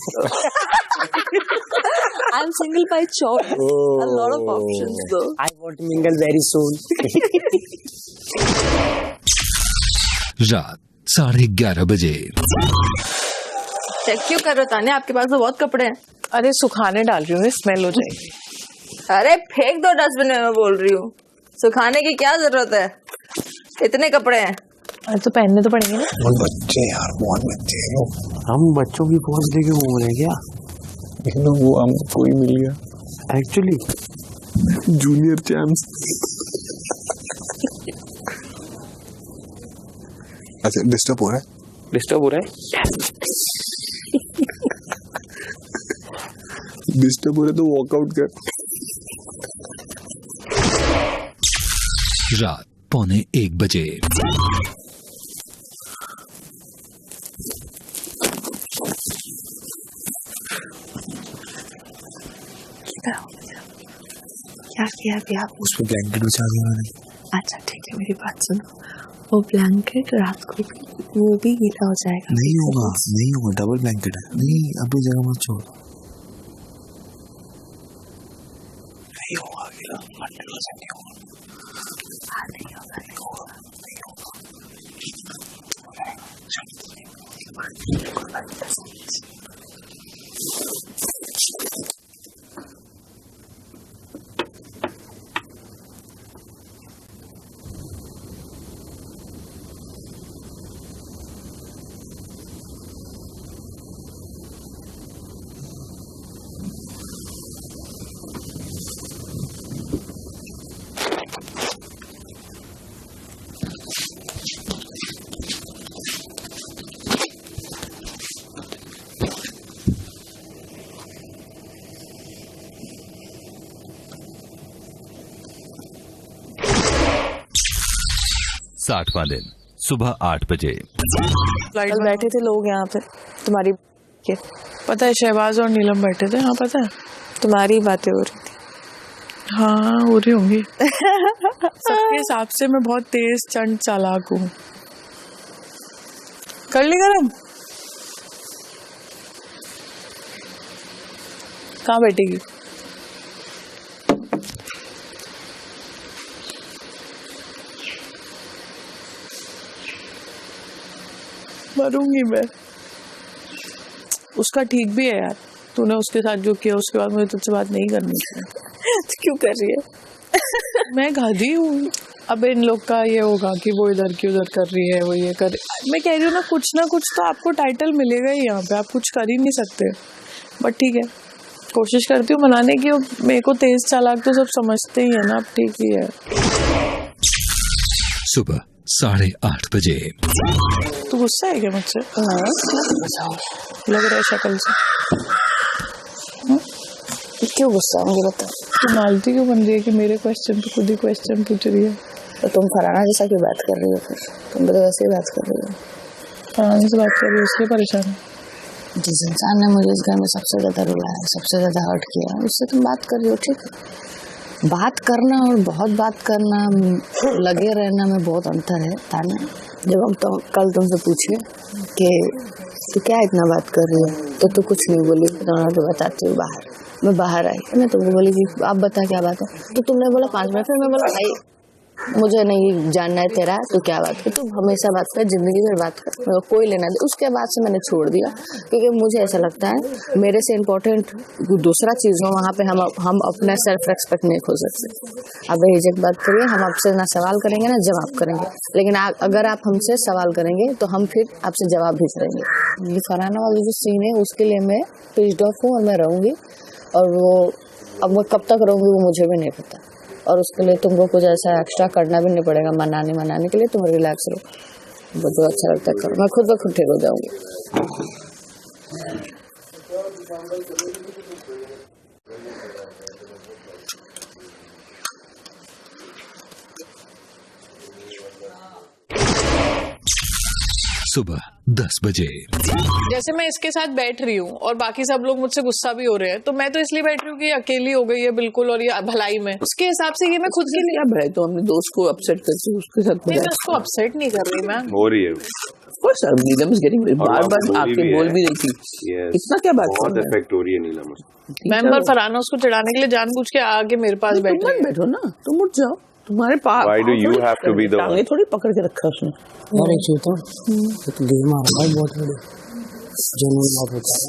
S12: I am single by choice, a lot of options though.
S9: I want to mingle very soon.
S1: रात 11:30 बजे।
S15: चेक क्यों कर रहे हो तान्या? आपके पास तो बहुत कपड़े हैं।
S3: अरे सुखाने डाल रही हूँ, स्मेल हो जाएगी।
S15: अरे फेंक दो डस्टबिन में, बोल रही हूँ। सुखाने की क्या जरूरत है, इतने कपड़े हैं।
S3: अरे तो पहनने तो पड़ेंगे ना।
S10: बच्चे यार, बहुत बच्चे हैं।
S9: हम बच्चों की पोज लेके घूम रहे हैं क्या?
S10: वो हमको कोई मिल गया
S9: एक्चुअली
S10: जूनियर चैम्प्स। अच्छा डिस्टर्ब हो रहा है?
S9: डिस्टर्ब हो रहा है?
S10: डिस्टर्ब हो रहा है तो वॉकआउट कर।
S1: रात 1:45 बजे।
S12: क्या किया अभी आप?
S10: उस पर ब्लैंकेट बिछा दिया मैंने।
S12: अच्छा ठीक है, मेरी बात सुनो, वो ब्लैंकेट रात को वो भी गीला हो जाएगा।
S10: नहीं होगा, नहीं होगा, डबल ब्लैंकेट है। नहीं अभी जगह मत छोड़। नहीं होगा गीला, 100% नहीं होगा।
S12: नहीं होगा, नहीं होगा, नहीं होगा।
S1: साठवां दिन सुबह 8 बजे।
S3: कल बैठे थे लोग यहाँ पे तुम्हारी के, पता है शहबाज और नीलम बैठे थे। हाँ पता है, तुम्हारी बातें हो रही थी। हाँ हो रही होंगी। सबके हिसाब से मैं बहुत तेज चंड चालाक हूँ। कर ली गरम? कहाँ बैठेगी? मरूंगी मैं। उसका ठीक भी है यार, तूने उसके साथ जो किया उसके बाद मुझे तुझसे बात नहीं करनी चाहिए।
S12: तो क्यों कर रही है?
S3: मैं गाधी हूँ। अब इन लोग का ये होगा कि वो इधर की उधर कर रही है, वो ये कर रही। मैं कह रही हूँ ना कुछ तो आपको टाइटल मिलेगा ही यहाँ पे, आप कुछ कर ही नहीं सकते। बट ठीक है, कोशिश करती हूँ मनाने की। मेरे को तेज चालाक तो सब समझते ही है ना, अब ठीक ही है।
S1: सुबह 8:30 बजे।
S3: तू गुस्सा है क्या मुझसे? लग रहा है शक्ल से।
S12: क्यों गुस्सा होंगे बता?
S3: तू मालती क्यों बन रही है कि मेरे क्वेश्चन पे खुद ही क्वेश्चन पूछ रही है?
S12: तो तुम फरहाना जैसा क्यों बात कर रही हो? फिर तुम तो वैसे ही बात कर रही हो।
S3: फरहाना से बात कर रही हो इसलिए परेशान है?
S12: जिस इंसान ने मुझे इस घर में सबसे ज्यादा रुलाया, सबसे ज्यादा हर्ट किया, उससे तुम बात कर रही हो। ठीक है, बात करना और बहुत बात करना, लगे रहना में बहुत अंतर है तान्या। जब हम तो कल तुमसे पूछे कि
S4: तू क्या इतना बात कर रही है? तो कुछ नहीं बोली, तो बताती हूँ बाहर। मैं बाहर आई, मैं तुमको बोली कि आप बता क्या बात है, तो तुमने बोला 5 मिनट। फिर मैं बोला भाई मुझे नहीं जानना है तेरा, तो क्या बात है, तू हमेशा बात कर, जिंदगी भर बात कर, मेरे को कोई लेना दे। उसके बाद से मैंने छोड़ दिया, क्योंकि मुझे ऐसा लगता है मेरे से इम्पोर्टेंट दूसरा चीज़ हो, वहाँ पे हम अपना सेल्फ रेस्पेक्ट नहीं खो सकते। अब बेहिचक बात करिए, हम आपसे ना सवाल करेंगे ना जवाब करेंगे, लेकिन अगर आप हमसे सवाल करेंगे तो हम फिर आपसे जवाब भी करेंगे। ये फरहाना वाला जो सीन है उसके लिए मैं पिस्ड ऑफ हूँ और मैं रहूँगी, और वो अब मैं कब तक रहूँगी वो मुझे भी नहीं पता, और उसके लिए तुमको कुछ ऐसा एक्स्ट्रा करना भी नहीं पड़ेगा मनाने के लिए। तुम रिलैक्स रहो, जो अच्छा लगता है करो, मैं खुद ब खुद ठीक हो जाऊंगी।
S1: सुबह 10 बजे।
S14: जैसे मैं इसके साथ बैठ रही हूँ और बाकी सब लोग मुझसे गुस्सा भी हो रहे हैं, तो मैं तो इसलिए बैठ रही हूँ कि अकेली हो गई है बिल्कुल, और ये भलाई में उसके हिसाब से ये मैं खुद के लिए
S6: भलाई तो अपने दोस्त को अपसेट करती हूँ, उसके साथ
S14: मैं उसको अपसेट नहीं कर रही। मैं
S10: हो रही है
S6: नीलम इज गेटिंग बार आपके बोल भी रही थी, इतना क्या बात
S10: बहुत इफेक्ट हो रही है नीलम।
S14: मेंबर फरहाना उसको चिढ़ाने के लिए जानबूझ के आगे मेरे पास
S6: बैठो ना, तुम उठ जाओ, तुम्हारे पास
S10: Why do you have to be the one?
S6: थोड़ी पकड़ के रखा उसने।
S9: और एक चीज तो गेम आ रहा है बहुत बड़ी, जेन्युइन बात होता है,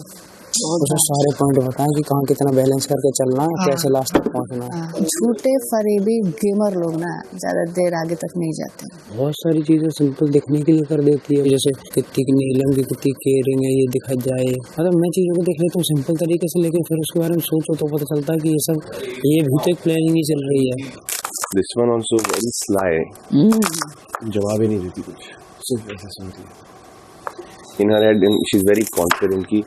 S9: उसमें सारे पॉइंट बताएं कि कहाँ कितना बैलेंस करके चलना है, कैसे लास्ट तक पहुँचना है।
S4: झूठे फरेबी गेमर लोग ना ज्यादा देर आगे तक नहीं जाते।
S9: बहुत सारी चीजें सिंपल दिखने के लिए कर देती है, जैसे कितनी नीलम की कितनी केयरिंग है ये दिखा जाए। मतलब मैं चीजों को देख लेता हूँ सिंपल तरीके से, लेकिन फिर उसके बारे में सोचो तो पता चलता है कि ये सब ये भी तो एक प्लानिंग ही चल रही है।
S10: This one also very sly. जवाब ही नहीं देती कुछ, सिर्फ ऐसा सुनती है। In her head, she's very confident कि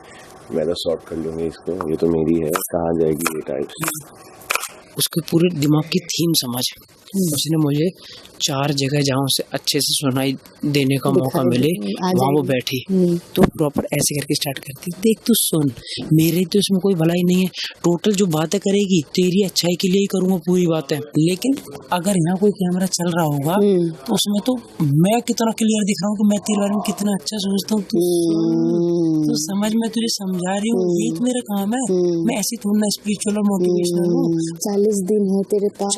S10: मैं तो सॉर्ट कर लूंगी इसको, ये तो मेरी है, कहाँ जाएगी ये टाइप।
S9: उसके पूरे दिमाग की थीम समझ, उसने मुझे 4 जगह जहाँ उसे अच्छे से सुनाई देने का मौका मिले वहाँ वो बैठी, तो प्रॉपर ऐसे करके स्टार्ट करती, देख तू सुन, मेरे तो इसमें कोई भलाई नहीं है, टोटल जो बातें करेगी तेरी अच्छाई के लिए ही करूँगा पूरी बातें, लेकिन अगर यहाँ कोई कैमरा चल रहा होगा तो उसमें तो मैं कितना क्लियर दिख रहा हूँ कि मैं तेरे बारे में कितना अच्छा सोचता हूँ, तो समझ, मैं तुझे समझा रही हूँ, यही तो मेरा काम है। मैं ऐसी थोड़ा ना स्पिरिचुअल और मोटिवेशनल हूँ।
S4: 40 दिन है तेरे पास,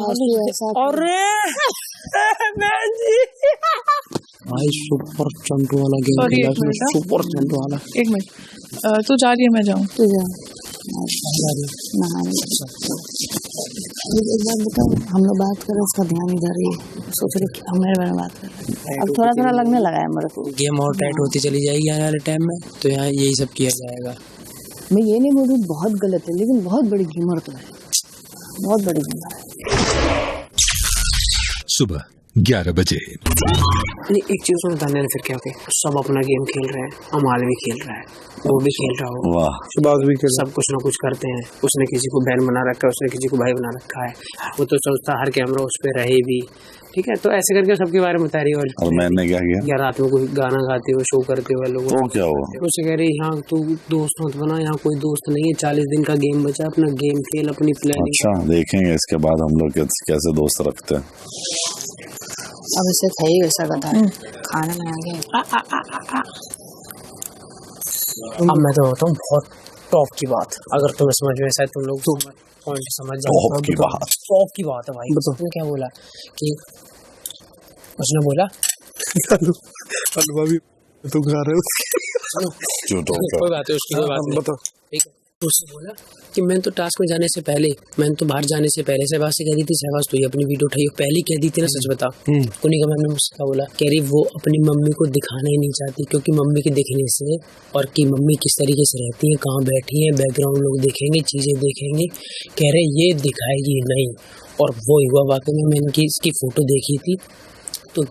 S9: भाई सुपर चंटू वाला गेम खेला, सुपर चंटू वाला।
S14: 1 मिनट, तू जा रही है मैं जाऊँ?
S4: तू जा। एक बात बताओ, हम लोग बात कर रहे हैं, उसका ध्यान इधर ही, सोच रहे कि मेरे बारे में बात कर रहे हैं, अब थोड़ा थोड़ा लगने लगा है मेरे को।
S9: गेम और टाइट होती चली जाएगी आने वाले टाइम में, तो यहाँ यही सब किया जाएगा।
S4: मैं ये नहीं बोल रही बहुत गलत है, लेकिन बहुत बड़ी गेमर तो है, बहुत बड़ी गेमर है।
S1: सुबह 11 बजे।
S9: एक चीज सुनो धन्य, फिर क्या सब अपना गेम खेल रहे हैं, अमाल भी खेल रहा है, वो भी खेल रहा होगा,
S10: शुभाष भी खेल,
S9: सब कुछ ना कुछ करते हैं। उसने किसी को बहन बना रखा है, उसने किसी को भाई बना रखा है, वो तो सोचता हर कैमरा उस पर रहे भी, ठीक है। तो ऐसे करके सबके बारे में बता रही है।
S2: और मैंने क्या किया,
S9: रात में कोई गाना गाते हुए शो करते हुए लोगों
S2: तो क्या हुआ,
S9: उसे कह रही यहाँ तू दोस्त मत बना, यहाँ कोई दोस्त नहीं है, 40 दिन का गेम बचा, अपना गेम खेल, अपनी प्लानिंग।
S2: अच्छा देखेंगे इसके बाद हम लोग कैसे दोस्त रखते हैं।
S4: अब इसे था ही वैसा गधा है, खाने में आ गया।
S9: अब मैं तो होता हूँ बहुत टॉप की बात, अगर तुम्हें समझ में ऐसा है तुम लोग तो पॉइंट समझ जाओ। टॉप की बात है भाई। तुम क्या बोला कि उसने बोला
S10: हलवा भी तुम खा रहे हो,
S9: कोई बात है उसकी, कोई बात नहीं, बताओ ठीक है। उसने बोला कि मैं तो टास्क में जाने से पहले, मैं तो बाहर जाने से पहले सहवाज से कह दी थी, सहवाज तो ये अपनी वीडियो उठाई पहले कह दी थी ना, सच बता। उन्हीं का मैंने मुझसे क्या बोला, कह रही वो अपनी मम्मी को दिखाना ही नहीं चाहती, क्योंकि मम्मी के दिखने से और कि मम्मी किस तरीके से रहती है, कहाँ बैठी है, बैकग्राउंड लोग देखेंगे, चीजें देखेंगे, कह रहे ये दिखाएगी नहीं। और वो हुआ वाकई में, मैंने इसकी फोटो देखी थी तो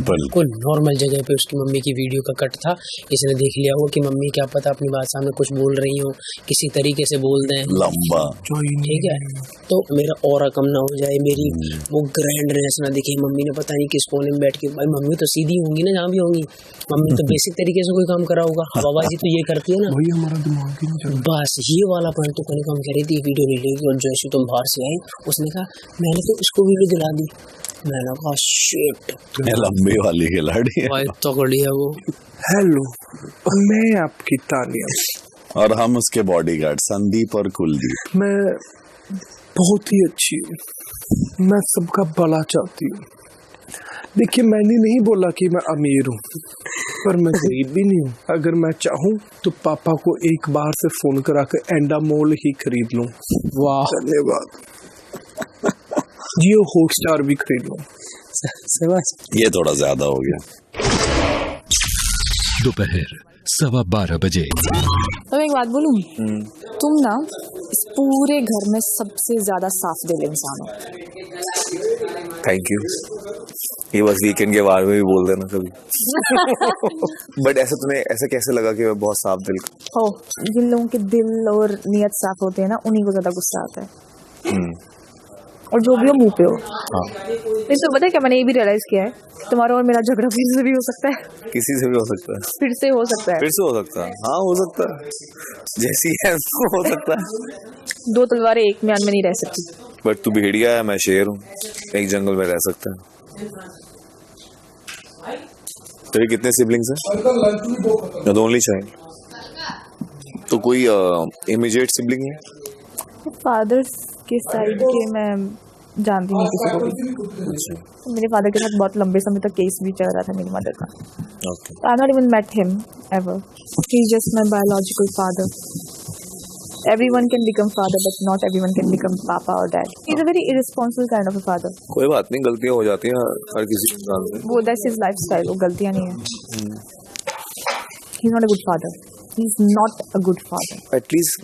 S9: बिल्कुल नॉर्मल जगह पे उसकी मम्मी की वीडियो का कट था, इसने देख लिया हो कि मम्मी क्या पता अपनी बात सामने कुछ बोल रही हो, किसी तरीके से बोल दें
S2: लंबा,
S9: ठीक है, तो मेरा ऑरा कम ना हो जाए, मेरी वो ग्रैंडनेस ना दिखे, मम्मी ने पता नहीं किस कोने में बैठ के, भाई मम्मी तो सीधी होंगी ना जहाँ भी होंगी, मम्मी तो बेसिक तरीके से कोई काम करा होगा, बाबाजी तो ये करती है ना, हमारा दिमाग बस ये वाला पॉइंट तो कोई काम कह रही थी, वीडियो नहीं लेगी। और जैसे तुम बाहर से आई, उसने कहा मैंने तो इसको वीडियो दिला दी, मैंने कहा शिट,
S2: लंबी वाली खिलाड़ी है।
S9: भाई तगड़ी है वो। हेलो, मैं आपकी तानिया
S2: और हम उसके बॉडीगार्ड संदीप और कुलदीप।
S9: मैं बहुत ही अच्छी हूँ, मैं सबका भला चाहती हूँ। देखिए, मैंने नहीं बोला कि मैं अमीर हूँ, पर मैं गरीब भी नहीं हूँ। अगर मैं चाहूँ तो पापा को एक बार से फोन करा के एंडामोल ही खरीद लूँ। वाह, धन्यवाद। जियो हॉटस्टार भी खरीद लूँ।
S2: ये थोड़ा ज्यादा हो गया।
S1: दोपहर 12:15 बजे।
S12: तो एक बात बोलूं, तुम ना इस पूरे घर में सबसे ज्यादा साफ दिल इंसान हो।
S10: Thank you. ये बस वीकेंड के बारे में भी बोल देना कभी। बट ऐसा तुम्हें ऐसा कैसे लगा कि मैं बहुत साफ दिल
S12: हो? जिन लोगों के दिल और नियत साफ होते हैं ना, उन्हीं को ज्यादा गुस्सा आता है। और जो भी हो मुंह पे हो। तो पता है क्या, मैंने ये भी रियलाइज किया है, तुम्हारा और मेरा झगड़ा फिर से भी हो सकता है।
S10: किसी से भी हो सकता है।
S12: फिर से हो सकता है।
S10: फिर से हो सकता है। हाँ, हो सकता है। जैसी है हो सकता है।
S12: दो तलवारें एक म्यान में नहीं रह सकती।
S10: बट तू भेड़िया है, मैं शेर हूँ, एक जंगल में रह सकता है। तेरे कितने सिबलिंग्स हैं? Only child. तो कोई इमीडिएट सिबलिंग है?
S12: फादर के साइड के मैं जानती नहीं किसी को भी। मेरे फादर के साथ बहुत लंबे समय तक केस भी चल रहा था मेरी मदर का। I not even met him ever. He is just my biological father. Everyone can become father, but not everyone can become papa or dad. He's a very irresponsible kind of a father.
S10: कोई बात नहीं, गलतियां हो जाती हैं हर किसी इंसान से।
S12: वो that's his lifestyle, वो गलतियां नहीं है। He's not a good father. He's not a good father.
S10: At least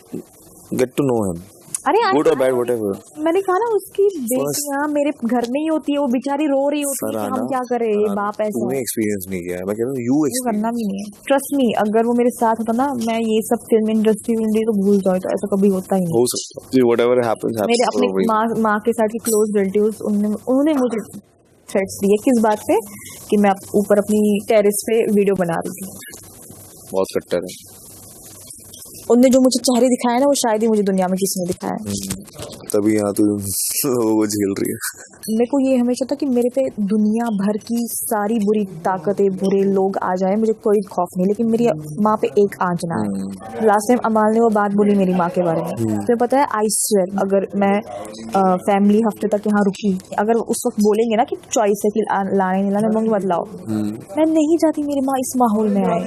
S10: get to know him.
S12: अरे
S10: good or bad whatever.
S12: मैंने कहा ना, उसकी बेटियां मेरे घर में ही होती है, वो बेचारी रो रही होती है, हम क्या करें, ये बाप ऐसा।
S10: तूने एक्सपीरियंस नहीं किया है, मैं कह रहा हूँ यू
S12: करना भी नहीं है। ट्रस्ट मी, अगर वो मेरे साथ होता ना, मैं ये सब फिल्म इंडस्ट्री तो भूल जाओ, तो ऐसा कभी होता ही नहीं।
S10: हो सकता है, whatever happens happens।
S12: मेरे अपने माँ के साथ के क्लोज रिलेटिव्स, उन्होंने मुझे थ्रेट्स दिए। किस बात पे? कि मैं ऊपर अपनी टेरेस पे वीडियो बना रही थी।
S10: बहुत कट्टर है।
S12: उनने जो मुझे चेहरे दिखाया ना, वो शायद ही मुझे दुनिया में किसी ने दिखाया।
S10: तभी यहाँ तू वो झेल रही है।
S12: मेरे को ये हमेशा था कि मेरे पे दुनिया भर की सारी बुरी ताकतें, बुरे लोग आ जाए, मुझे कोई खौफ नहीं, लेकिन मेरी माँ पे एक आंच ना आए। लास्ट टाइम अमाल ने वो बात बोली मेरी माँ के बारे में, तो पता है, आई स्वेयर, अगर मैं फैमिली हफ्ते तक यहाँ रुकी, अगर उस वक्त बोलेंगे ना कि चॉइस है कि लाने नहीं लाने, मम्मी मत लाओ, मैं नहीं चाहती मेरी माँ इस माहौल में आए,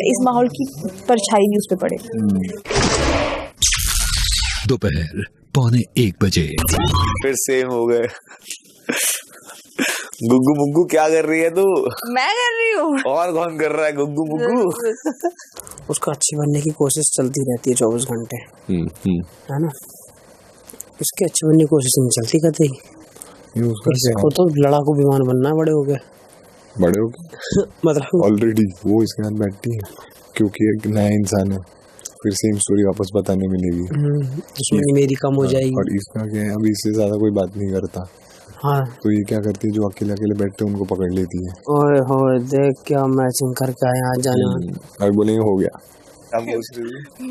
S12: इस माहौल की परछाई भी उस पर पड़े।
S1: दोपहर 12:45 बजे।
S10: फिर सेम हो गए। गुग्गू मुग्गू क्या कर रही है तू?
S15: मैं कर रही हूँ।
S10: और कौन कर रहा है? गुग्गू मुग्गू।
S9: उसका अच्छी बनने की कोशिश चलती रहती है 24 घंटे, है ना? उसकी अच्छी बनने की कोशिश नहीं चलती कभी। इसको तो लड़ाकू विमान बनना है, बड़े हो गए।
S10: बड़े हो गए
S9: मतलब
S10: ऑलरेडी वो इसके साथ बैठती है, क्योंकि एक नया इंसान है, फिर सेम स्टोरी वापस बताने मिलेगी।
S9: उसमें मेरी कम हो जाएगी।
S10: और इसका क्या है, अभी इससे ज्यादा कोई बात नहीं करता।
S9: हाँ,
S10: तो ये क्या करती है, जो अकेले अकेले बैठते हैं उनको पकड़ लेती है।
S9: ओए होए, देख क्या मैचिंग करके आए आज जाने।
S10: और बोलेंगे हो गया।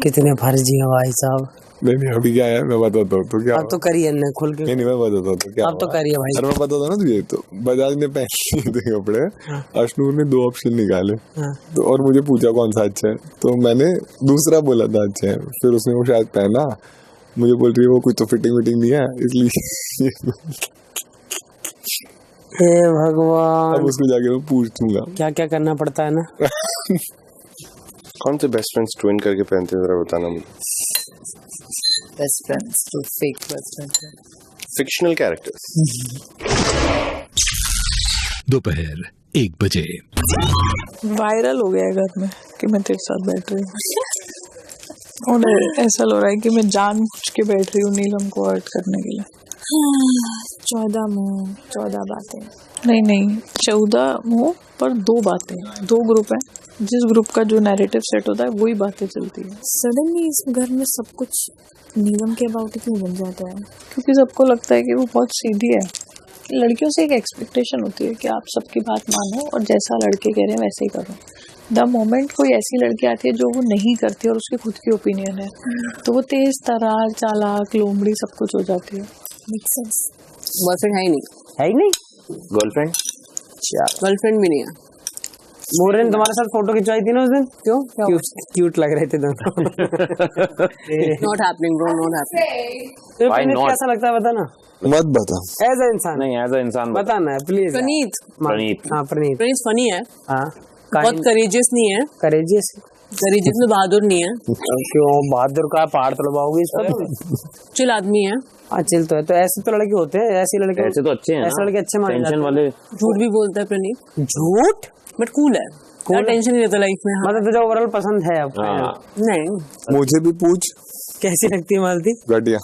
S9: कितने फर्जी है भाई साहब।
S10: नहीं अभी क्या है मैं बताता हूँ। तो क्या
S9: अब तो करिए ना खुल के।
S10: नहीं मैं बताता हूँ तो क्या।
S9: अब तो करिए भाई।
S10: अरे मैं बताता ना तुझे, तो बजाज ने पहन लिए थे कपड़े, अशनूर ने 2 ऑप्शन निकाले, तो और मुझे पूछा कौन सा अच्छा है, तो मैंने दूसरा बोला था अच्छा है, फिर उसने वो शायद पहना, मुझे बोल रही है वो कुछ तो फिटिंग नहीं है, इसलिए
S9: हे भगवान,
S10: अब उसको जाके मैं पूछूंगा
S9: क्या क्या करना पड़ता है ना।
S10: कौन से बेस्ट फ्रेंड्स ट्विन करके पहनते हैं, जरा बताना मुझे।
S5: बेस्ट फ्रेंड्स तो fake best friends,
S10: fictional characters.
S1: दोपहर 1 बजे।
S3: वायरल हो गया है घर में कि मैं तेरे साथ बैठ रही हूँ, और ऐसा लग रहा है कि मैं जानबूझ के बैठ रही हूँ नीलम को हर्ट करने के लिए।
S12: 14 मुंह 14 बातें।
S3: नहीं 14 मुंह पर 2 बातें, 2 ग्रुप है, जिस ग्रुप का जो नैरेटिव सेट होता है वही बातें चलती है।
S12: सडनली इस घर में सब कुछ नीलम के अबाउट क्यों बन जाता है?
S3: क्योंकि सबको लगता है कि वो बहुत सीधी है। लड़कियों से एक एक्सपेक्टेशन होती है कि आप सबकी बात मानो और जैसा लड़के कह रहे हैं वैसे ही करो। द मोमेंट कोई ऐसी लड़की आती है जो वो नहीं करती और उसकी खुद की ओपिनियन है, तो वो तेज तरार, चालाक, लोमड़ी सब कुछ हो जाती है।
S7: बॉयफ्रेंड है ही नहीं, है ही नहीं।
S10: गर्लफ्रेंड?
S7: गर्लफ्रेंड भी नहीं है।
S9: मोरे ने तुम्हारे साथ फोटो खिंचवाई थी ना उस दिन,
S7: क्यों? क्या हुआ?
S9: क्यूट लग रहे थे दोनों।
S7: Not happening bro, not happening.
S9: तो
S10: Why
S9: प्रणीत
S10: not?
S9: कैसा लगता है बता ना,
S10: मत बता।
S9: एज अ इंसान।
S10: नहीं, एज अ इंसान
S9: बता ना प्लीज।
S7: प्रणीत,
S9: हाँ प्रणीत।
S7: प्रणीत फनी है,
S9: हाँ
S7: बहुत करेजियस नहीं है,
S9: करेजियस
S7: करेजियस में बहादुर नहीं है।
S9: क्यों बहादुर का पहाड़ तोड़वाओगे इस पर?
S7: चिल आदमी है।
S9: हाँ चिल तो है, तो ऐसे तो लड़के होते हैं, ऐसे लड़के
S10: ऐसे तो अच्छे हैं,
S9: ऐसे लड़के अच्छे माने
S10: टेंशन
S9: जाते
S10: वाले।
S7: झूठ भी बोलता है प्रणीत,
S9: झूठ
S7: बट कूल है, कोई टेंशन नहीं रहता लाइफ में। हाँ।
S9: मतलब तुझे ओवरऑल पसंद है अब?
S7: नहीं,
S10: मुझे भी पूछ
S9: कैसी लगती है मालती?
S10: घटिया।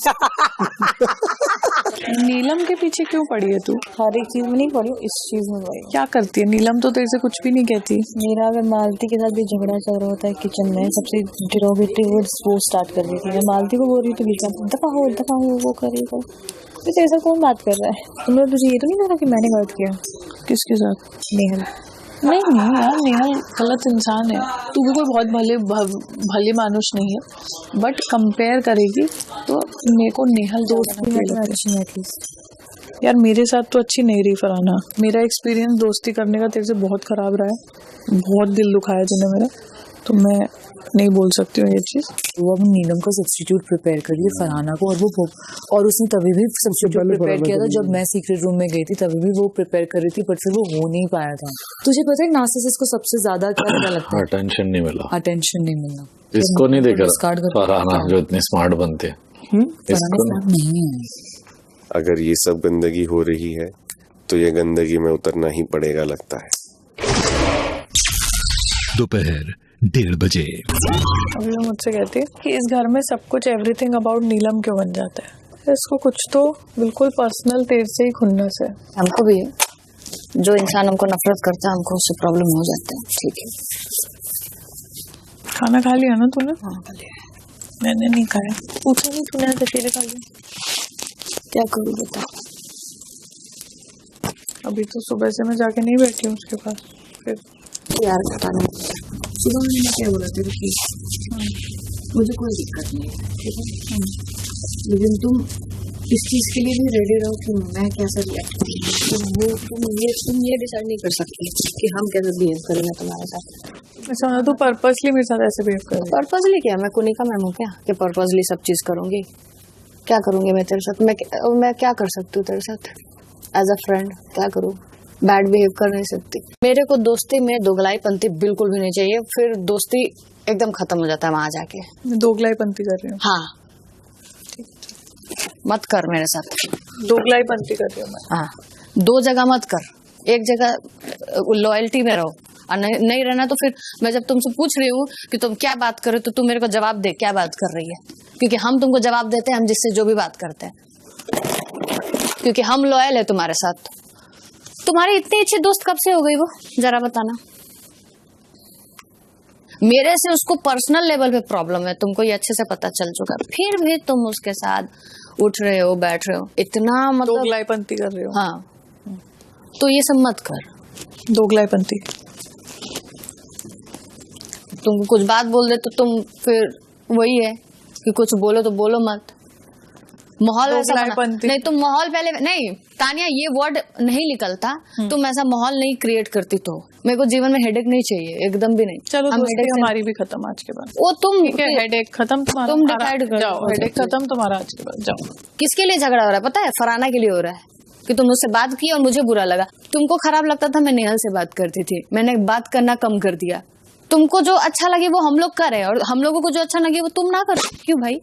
S3: नीलम के पीछे क्यों पड़ी है तू?
S12: हर एक चीज में नहीं पड़ी, इस चीज में पड़ी।
S3: क्या करती है नीलम? तो तेरे से कुछ भी नहीं कहती।
S12: मेरा अगर मालती के साथ भी झगड़ा चल रहा होता है किचन में, सबसे डिरोगेटिव वर्ड्स वो स्टार्ट कर देती है। मैं मालती को बोल रही हूँ तो बीच में दफा हो वो करेगा। तो तेरे साथ कौन बात कर रहा है? तुमने तुझे ये तो नहीं लगा कि मैंने गलत किया?
S3: किसके साथ?
S12: नेहल।
S3: नहीं यार, नेहल गलत इंसान है। तू भी कोई बहुत भले मानुष नहीं है, बट कंपेयर करेगी तो मेरे को नेहल दोस्त भी
S12: अच्छी है एटलीस्ट।
S3: यार मेरे साथ तो अच्छी नहीं रही फरहाना। मेरा एक्सपीरियंस दोस्ती करने का तेरे से बहुत खराब रहा है, बहुत दिल दुखाया तूने मेरा, तो मैं नहीं बोल सकती हूँ ये चीज।
S16: वो अब नीलम का सब्स्टिट्यूट प्रिपेयर कर लिया फरहाना को, और उसने तभी भी सब्स्टिट्यूट प्रिपेयर किया था जब मैं सीक्रेट रूम में गई थी, तभी भी वो प्रिपेयर कर रही थी, बट फिर वो हो नहीं पाया था। तुझे पता है नार्सिसिस्ट को सबसे ज्यादा क्या लगता है?
S8: अटेंशन नहीं मिला।
S16: अटेंशन नहीं मिलना।
S8: इसको नहीं देखा फरहाना जो इतनी स्मार्ट बनते हैं,
S16: नहीं है।
S10: अगर ये सब गंदगी हो रही है तो ये गंदगी में उतरना ही पड़ेगा लगता है।
S1: दोपहर 1:30 बजे।
S3: अभी वो मुझसे कहती है कि इस घर में सब कुछ एवरीथिंग अबाउट नीलम क्यों बन जाता है। इसको कुछ तो बिल्कुल पर्सनल तेरे से ही खुन्नस है।
S4: हमको भी है, जो इंसान हमको नफरत करता है हमको उससे प्रॉब्लम हो जाता है। ठीक है,
S3: खाना खा लिया ना तूने?
S4: हाँ खा लिया।
S3: मैंने नहीं खाया, पूछा नहीं तूने, अकेले खा लिया।
S4: क्या करूँ बता?
S3: अभी तो सुबह से मैं जाके नहीं बैठी हूँ उसके पास। फिर
S4: यार पता नहीं, सुबह मैंने क्या बोला था कि मुझे कोई दिक्कत नहीं है, ठीक है, लेकिन तुम इस चीज के लिए भी रेडी रहो कि मैं कैसा रिएक्ट करूँ। तुम ये डिसाइड नहीं कर सकती कि हम कैसे बिहेव करेंगे तुम्हारे साथ।
S3: ऐसा तो पर्पसली मेरे साथ ऐसे बिहेव कर।
S4: पर्पसली क्या? मैं कुनी का मैम हूँ क्या कि पर्पसली सब चीज करूंगी? क्या करूंगी मैं तेरे साथ? मैं क्या कर सकती हूँ तेरे साथ एज अ फ्रेंड? क्या करूँ? बैड बिहेव कर नहीं सकती। मेरे को दोस्ती में दोगलाईपंथी बिल्कुल भी नहीं चाहिए, फिर दोस्ती एकदम खत्म हो जाता है वहां जाके।
S3: दोगलाईपंथी कर रही हूँ?
S4: हाँ, मत कर मेरे साथ
S3: दोगलाईपंथी कर रही हूँ मैं।
S4: हाँ, दो जगह मत कर, एक जगह लॉयल्टी में रहो, और नहीं रहना तो फिर मैं जब तुमसे पूछ रही हूँ कि तुम क्या बात कर रहे हो तो तुम मेरे को जवाब दे क्या बात कर रही है, क्योंकि हम तुमको जवाब देते हैं हम जिससे जो भी बात करते हैं, क्योंकि हम लॉयल है तुम्हारे साथ। तुम्हारी इतनी अच्छी दोस्त कब से हो गई वो, जरा बताना। मेरे से उसको पर्सनल लेवल पे प्रॉब्लम है, तुमको ये अच्छे से पता चल चुका, फिर भी तुम उसके साथ उठ रहे हो बैठ रहे हो, इतना मतलब
S3: दोगलाईपंथी कर रहे हो।
S4: हाँ, तो ये सब मत कर।
S3: दोगलाईपंथी,
S4: तुमको कुछ बात बोल दे तो तुम फिर वही है कि कुछ बोलो तो बोलो मत। माहौल ऐसा नहीं, तुम माहौल पहले नहीं तानिया, ये वर्ड नहीं निकलता, तुम ऐसा माहौल नहीं क्रिएट करती तो मेरे को जीवन में हेडेक नहीं चाहिए, एकदम भी नहीं।
S3: चलो दोस्ती हमारी भी खत्म आज के बाद।
S4: वो तुम
S3: हेडेक खत्म तुम्हारा,
S4: तुम डिसाइड कर
S3: जाओ। हेडेक खत्म तुम्हारा आज के बाद, जाओ।
S4: किसके लिए झगड़ा हो रहा है पता है? फरहाना के लिए हो रहा है कि तुम मुझसे बात की और मुझे बुरा लगा। तुमको खराब लगता था मैं नेहल से बात करती थी, मैंने बात करना कम कर दिया। तुमको जो अच्छा लगे वो हम लोग करें और हम लोगों को जो अच्छा लगे वो तुम ना करो। क्यों भाई?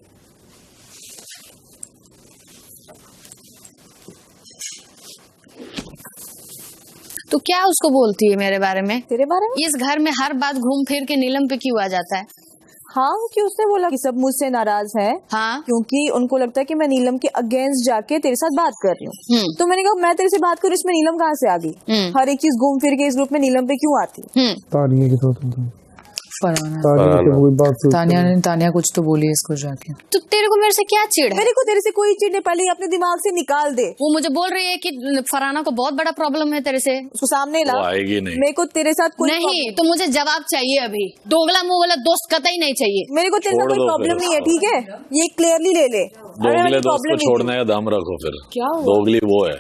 S4: तो क्या उसको बोलती है मेरे बारे में?
S12: तेरे बारे में?
S4: इस घर में हर बात घूम फिर के नीलम पे क्यों आ जाता है?
S12: हाँ, कि उसने बोला कि सब मुझसे नाराज हैं।
S4: हाँ,
S12: क्योंकि उनको लगता है कि मैं नीलम के अगेंस्ट जाके तेरे साथ बात कर रही हूँ। तो मैंने कहा मैं तेरे से बात करूँ, इसमें नीलम कहाँ से आ गई? हर एक चीज घूम फिर के इस ग्रुप में नीलम पे क्यों आती?
S16: तानिया कुछ तो बोली इसको जाके।
S4: तो तेरे को मेरे से क्या चिढ़ है?
S12: मेरे को तेरे से कोई चिढ़ नहीं, पहले अपने दिमाग से निकाल दे।
S4: वो मुझे बोल रही है कि फरहाना को बहुत बड़ा प्रॉब्लम है तेरे से,
S12: उसको सामने ला।
S8: आएगी नहीं।
S12: मेरे को तेरे साथ कोई
S4: नहीं, तो मुझे जवाब चाहिए अभी। दोगला मुंह वाला दोस्त कतई नहीं चाहिए।
S12: मेरे को तेरे साथ कोई प्रॉब्लम नहीं है, ठीक है? ये क्लियरली ले ले।
S8: दोगले दोस्त को छोड़ने का दम रखो फिर।
S4: क्या
S8: दोगली वो है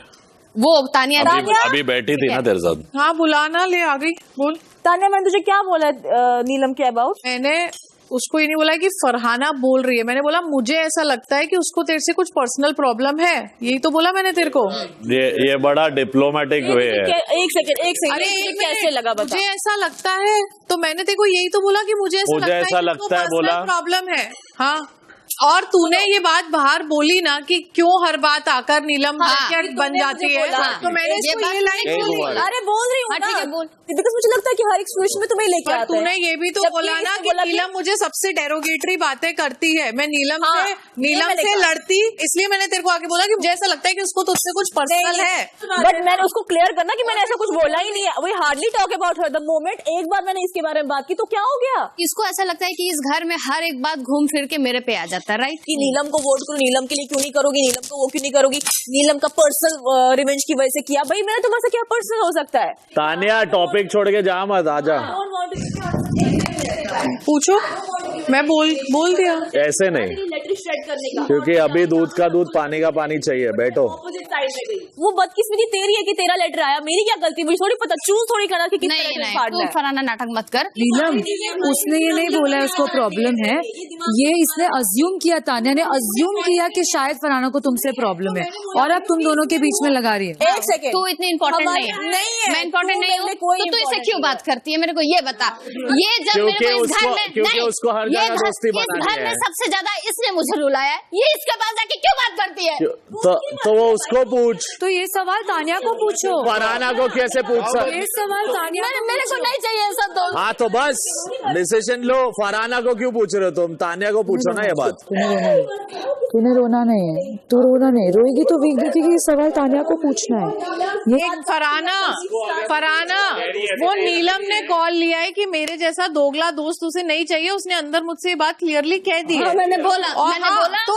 S15: वो तानिया
S8: अभी बैठी थी ना तेरे साथ।
S14: हाँ बुलाना, ले आ गई, बोल।
S15: तानिया मैंने तुझे क्या बोला नीलम के अबाउट?
S14: मैंने उसको ये नहीं बोला कि फरहाना बोल रही है, मैंने बोला मुझे ऐसा लगता है कि उसको तेरे से कुछ पर्सनल प्रॉब्लम है, यही तो बोला मैंने तेरे को।
S8: ये बड़ा डिप्लोमेटिक वे है।
S15: एक सेकंड
S14: अरे
S15: कैसे लगा बता?
S14: मुझे ऐसा लगता है, तो मैंने तेरे को यही तो बोला कि मुझे ऐसा लगता है बोला प्रॉब्लम है। हाँ, और तूने ये बात बाहर बोली ना कि क्यों हर बात आकर नीलम क्या बन जाती है, तो मैंने इसको ये लाइन बोली।
S15: अरे बोल रही हूँ ना, बिकॉज मुझे लगता है कि हर एक सिचुएशन में तुम्हें लेके आते हैं।
S14: तूने ये भी तो बोला ना कि नीलम मुझे सबसे डेरोगेटरी बातें करती है, मैं नीलम से लड़ती, इसलिए मैंने तेरे को आके बोला कि मुझे ऐसा लगता है कि उसको तुझसे कुछ पर्सनल है।
S15: बट मैंने उसको क्लियर करना कि मैंने ऐसा कुछ बोला ही नहीं है। We hardly talk about her the moment. एक बार मैंने इसके बारे में बात की तो क्या हो गया?
S4: इसको ऐसा लगता है कि इस घर में हर एक बात घूम फिर के मेरे पे आ जाता है, राइट?
S15: कि नीलम को वोट करो, नीलम के लिए क्यों नहीं करोगी, नीलम को वो क्यों नहीं करोगी, नीलम का पर्सनल रिवेंज की वजह से किया। भाई मैंने तुम्हारे से क्या पर्सनल हो सकता है?
S8: तानिया टॉपिक छोड़ के जा मत, आजा।
S14: पूछो, मैं बोल दिया।
S8: ऐसे नहीं, क्योंकि अभी दूध का दूध पानी का पानी चाहिए। बैठो।
S15: वो बदकिस्मती तेरी है कि तेरा लेटर आया, मेरी क्या गलती? मुझे थोड़ी पता, चूज थोड़ी करना कि
S4: नहीं, फराना नाटक मत कर।
S16: नीलम, उसने ये नहीं बोला है उसको प्रॉब्लम है, ये इसने अज्यूम किया, तानिया ने अज्यूम किया कि शायद फराना को तुमसे प्रॉब्लम है, और अब तुम दोनों के बीच में लगा रही है।
S15: एक सेकंड,
S4: तू इतनी इम्पोर्टेंट नहीं है। मैं इम्पोर्टेंट नहीं हूँ, तो तू इसे क्यों बात करती है? मेरे को ये बता। ये जब मेरे को इस घर में
S8: क्योंकि उसको हर जगह दोस्ती बनानी है।
S4: इस घर में सबसे ज्यादा इसने मुझे रुलाया है, ये इसके पास जाके क्यों बात करती है?
S8: तो वो उसको पूछ।
S16: तो ये सवाल तानिया को पूछो।
S8: फरहाना को कैसे पूछ सकते?
S16: ये सवाल तानिया
S4: मेरे को नहीं चाहिए ऐसा। तो
S8: हाँ, तो बस डिसीजन लो। फरहाना को क्यों पूछ रहे हो तुम? तानिया को पूछो ना ये बात।
S16: तूने रोना नहीं है, तू रोना नहीं, रोएगी तो वीक देखेगी। ये सवाल तानिया को पूछना है।
S14: ये फरहाना वो नीलम ने कॉल लिया है कि मेरे जैसा दोगला दोस्त उसे नहीं चाहिए, उसने अंदर मुझसे ये बात क्लियरली कह दी है।
S4: मैंने बोला
S14: तो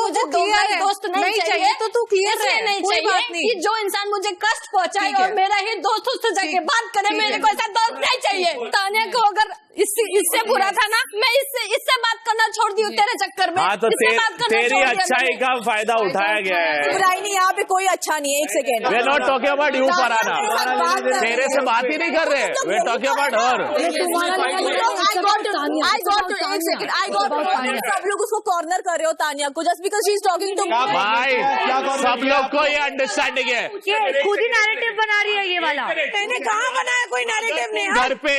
S4: मुझे
S14: क्लियर है,
S4: दोस्त नहीं चाहिए,
S14: तो तू क्लियर है,
S4: नहीं
S14: कोई
S4: चाहिए
S14: बात नहीं।
S4: कि जो इंसान मुझे कष्ट पहुंचाए और मेरा ही दोस्त उससे जाके बात करे, मेरे को ऐसा दोस्त नहीं चाहिए। तानिया को अगर इससे बुरा था ना, मैं इससे बात करना छोड़ दी तेरे चक्कर में।
S8: हाँ, तो तेरी अच्छाई का फायदा उठाया गया है।
S15: बुराई नहीं, यहाँ पे कोई अच्छा नहीं है। एक second,
S8: way not talking about you Farhana, तेरे से बात ही नहीं कर रहे, वे टॉकिंग अबाउट हर।
S15: सब लोग उसको कॉर्नर कर रहे हो तानिया को, just because she is talking to.
S8: भाई सब लोग को ये अंडरस्टैंडिंग है,
S16: खुद ही नैरेटिव बना रही है ये वाला।
S14: मैंने कहाँ बनाया? कोई नैरेटिव नहीं।
S8: घर पे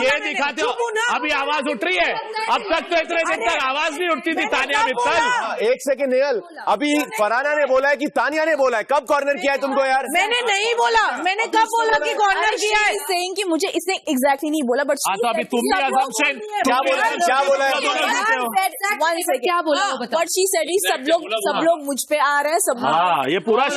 S8: ये दिखाते हो। अभी आवाज उठ रही है, अब तक तो इतने दिन तक आवाज नहीं उठती थी तानिया मित्तल।
S11: एक सेकंड नेहल, अभी फरहाना ने बोला है कि तानिया ने बोला है? कब कॉर्नर किया है तुमको यार?
S14: मैंने नहीं बोला, मैंने कब बोला कि कॉर्नर किया है?
S15: सेइंग कि मुझे इसने एग्जैक्टली नहीं बोला, बट
S8: तो अभी तुम भी assumption
S11: क्या बोला है? क्या बोला है?
S15: क्या बोला? बट शी सेड सब लोग मुझ पे आ रहे हैं सब।
S8: हाँ, ये पूरा